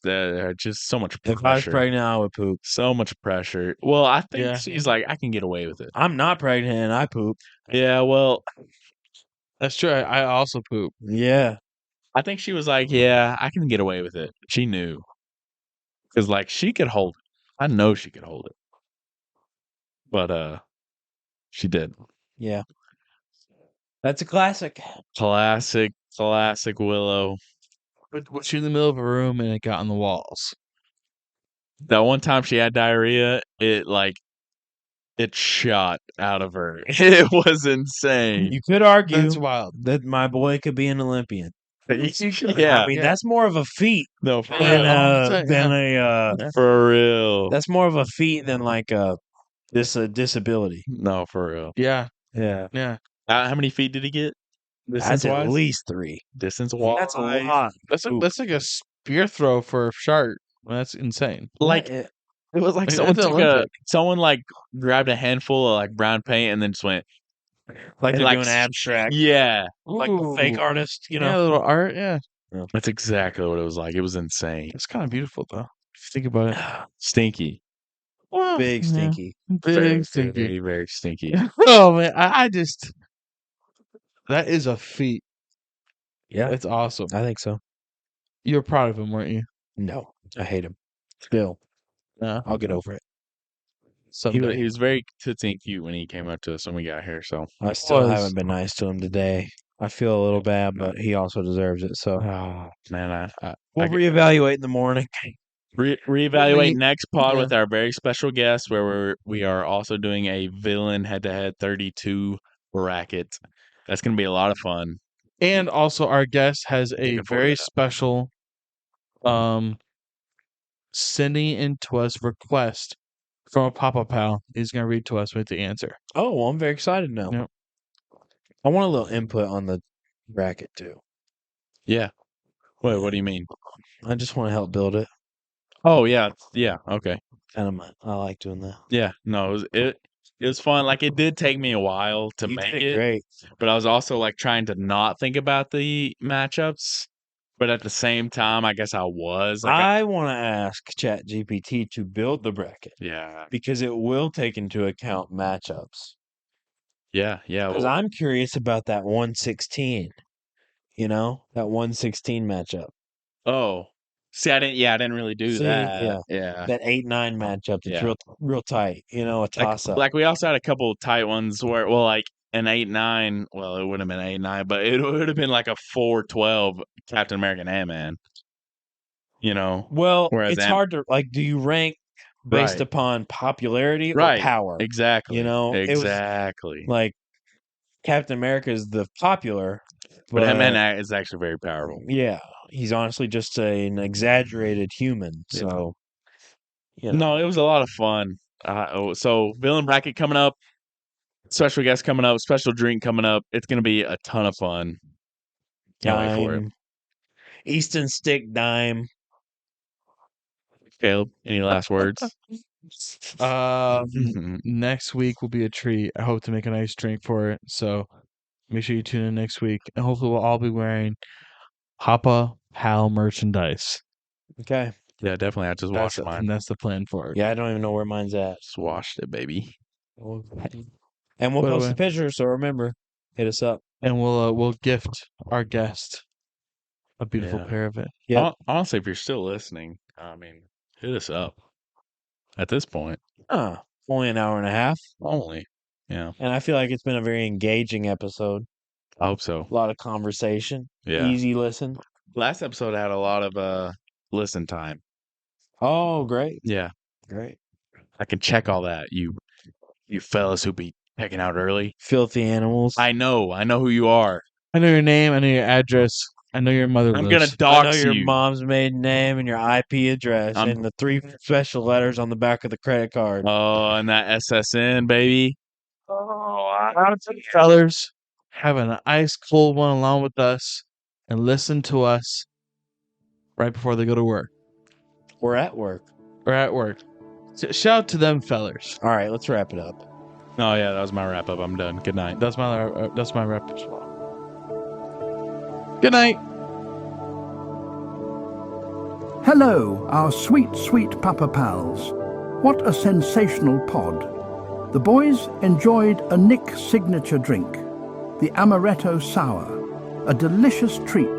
just so much If I was pressure. pregnant, I would poop. So much pressure. Well, I think Yeah. she's like, I can get away with it. I'm not pregnant and I poop. Yeah, well, That's true. I also poop. Yeah. I think she was like, yeah, I can get away with it. She knew. Because, like, she could hold it. I know she could hold it. But, she did. Yeah. That's a classic. Classic Willow. But was she in the middle of a room and it got on the walls? That one time she had diarrhea, it shot out of her. It was insane. You could argue That's wild. that my boy could be an Olympian. Yeah. I mean, Yeah. that's more of a feat No, for than real. a For real. that's more of a feat than like a disability. No, for real. Yeah. Yeah. Yeah. How many feet did he get? That's Distance at wise? least 3. Distance And wise? that's a lot. That's like a spear throw for a shark. That's insane. Like, That- it was like Like, someone that's took Olympic. someone like grabbed a handful of like brown paint and then just went like and, they're like, doing abstract. yeah. Like a fake Ooh. artist, you Yeah, a know. little art. Yeah. That's exactly what it was like. It was insane. It's kind of beautiful, though. If you think about it. Stinky. Well, Big yeah. stinky. Big stinky. Very, very stinky. Oh, man. I just. That is a feat. Yeah, That's awesome. I think so. You were proud of him, weren't you? No, I hate him. Still, No. I'll get over it. Someday. He was very tootsie and cute when he came up to us when we got here. So, I still Was. haven't been nice to him today. I feel a little bad, but he also deserves it. So oh man, we'll reevaluate in the morning. reevaluate next pod Yeah. with our very special guest, where we are also doing a villain head-to-head 32 bracket. That's going to be a lot of fun. And also, our guest has a Looking forward to very that. special sending in to us request from a Papa Pal. He's going to read to us with the answer. Oh, well, I'm very excited now. Yep. I want a little input on the bracket too. Yeah. Wait, what do you mean? I just want to help build it. Oh yeah, okay. And I like doing that. Yeah, no, it was fun. Like it did take me a while to You make did it, great. but I was also like trying to not think about the matchups. But at the same time, I guess I was like, I want to ask ChatGPT to build the bracket yeah, because it will take into account matchups. yeah. Because I'm curious about that 116. You know, that 116 matchup. Oh, see, I didn't really do See, that. Yeah, That 8-9 matchup that's Yeah. real tight. You know, a toss up. like we also had a couple of tight ones where, well, like an 8-9. Well, it wouldn't have been 8-9, but it would have been like a 4-12 Captain American Ant-Man. You know, Well, whereas it's hard to like. Do you rank based Right. upon popularity or Right. power? Exactly. You know, it was exactly. like Captain America is the popular, But Ant-Man is actually very powerful. yeah, he's honestly just an exaggerated human. Yeah. So, you know, No, it was a lot of fun. So villain bracket coming up, special guest coming up, special drink coming up. It's gonna be a ton of fun. Can't wait for it. dime, Easton Stick dime. Caleb, any last words? Next week will be a treat. I hope to make a nice drink for it. So make sure you tune in next week. And hopefully we'll all be wearing Papa Pal merchandise. Okay, Yeah, definitely. I just washed mine. And that's the plan for it. yeah, I don't even know where mine's at. Just washed it, baby. And we'll By the post way- the picture. So remember, hit us up. And we'll gift our guest a beautiful Yeah. pair of it. Yep. Honestly, if you're still listening, I mean, hit us up. At this point, Only an hour and a half, only. Yeah, and I feel like it's been a very engaging episode. I hope so. A lot of conversation. Yeah. Easy listen. Last episode had a lot of listen time. Oh, great. Yeah. Great. I can check all that. You fellas who be checking out early. Filthy animals. I know who you are. I know your name. I know your address. I know your mother I'm lives. gonna I know dox your you. mom's maiden name and your IP address I'm- and the 3 special letters on the back of the credit card. Oh, and that SSN baby. Oh, I don't take colors. have an ice cold one along with us and listen to us right before they go to work We're at work. or at work. Shout out to them fellers. All right, let's wrap it up. Oh yeah, that was my wrap up. I'm done. Good night. That's my rep as well. Good night. Hello, our sweet, sweet Papa Pals. What a sensational pod. The boys enjoyed a Nick signature drink, the Amaretto Sour, a delicious treat.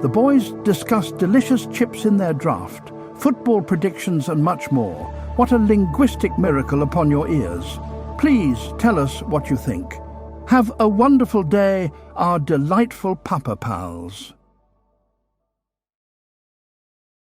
The boys discussed delicious chips in their draft, football predictions and much more. What a linguistic miracle upon your ears. Please tell us what you think. Have a wonderful day, our delightful Papa Pals.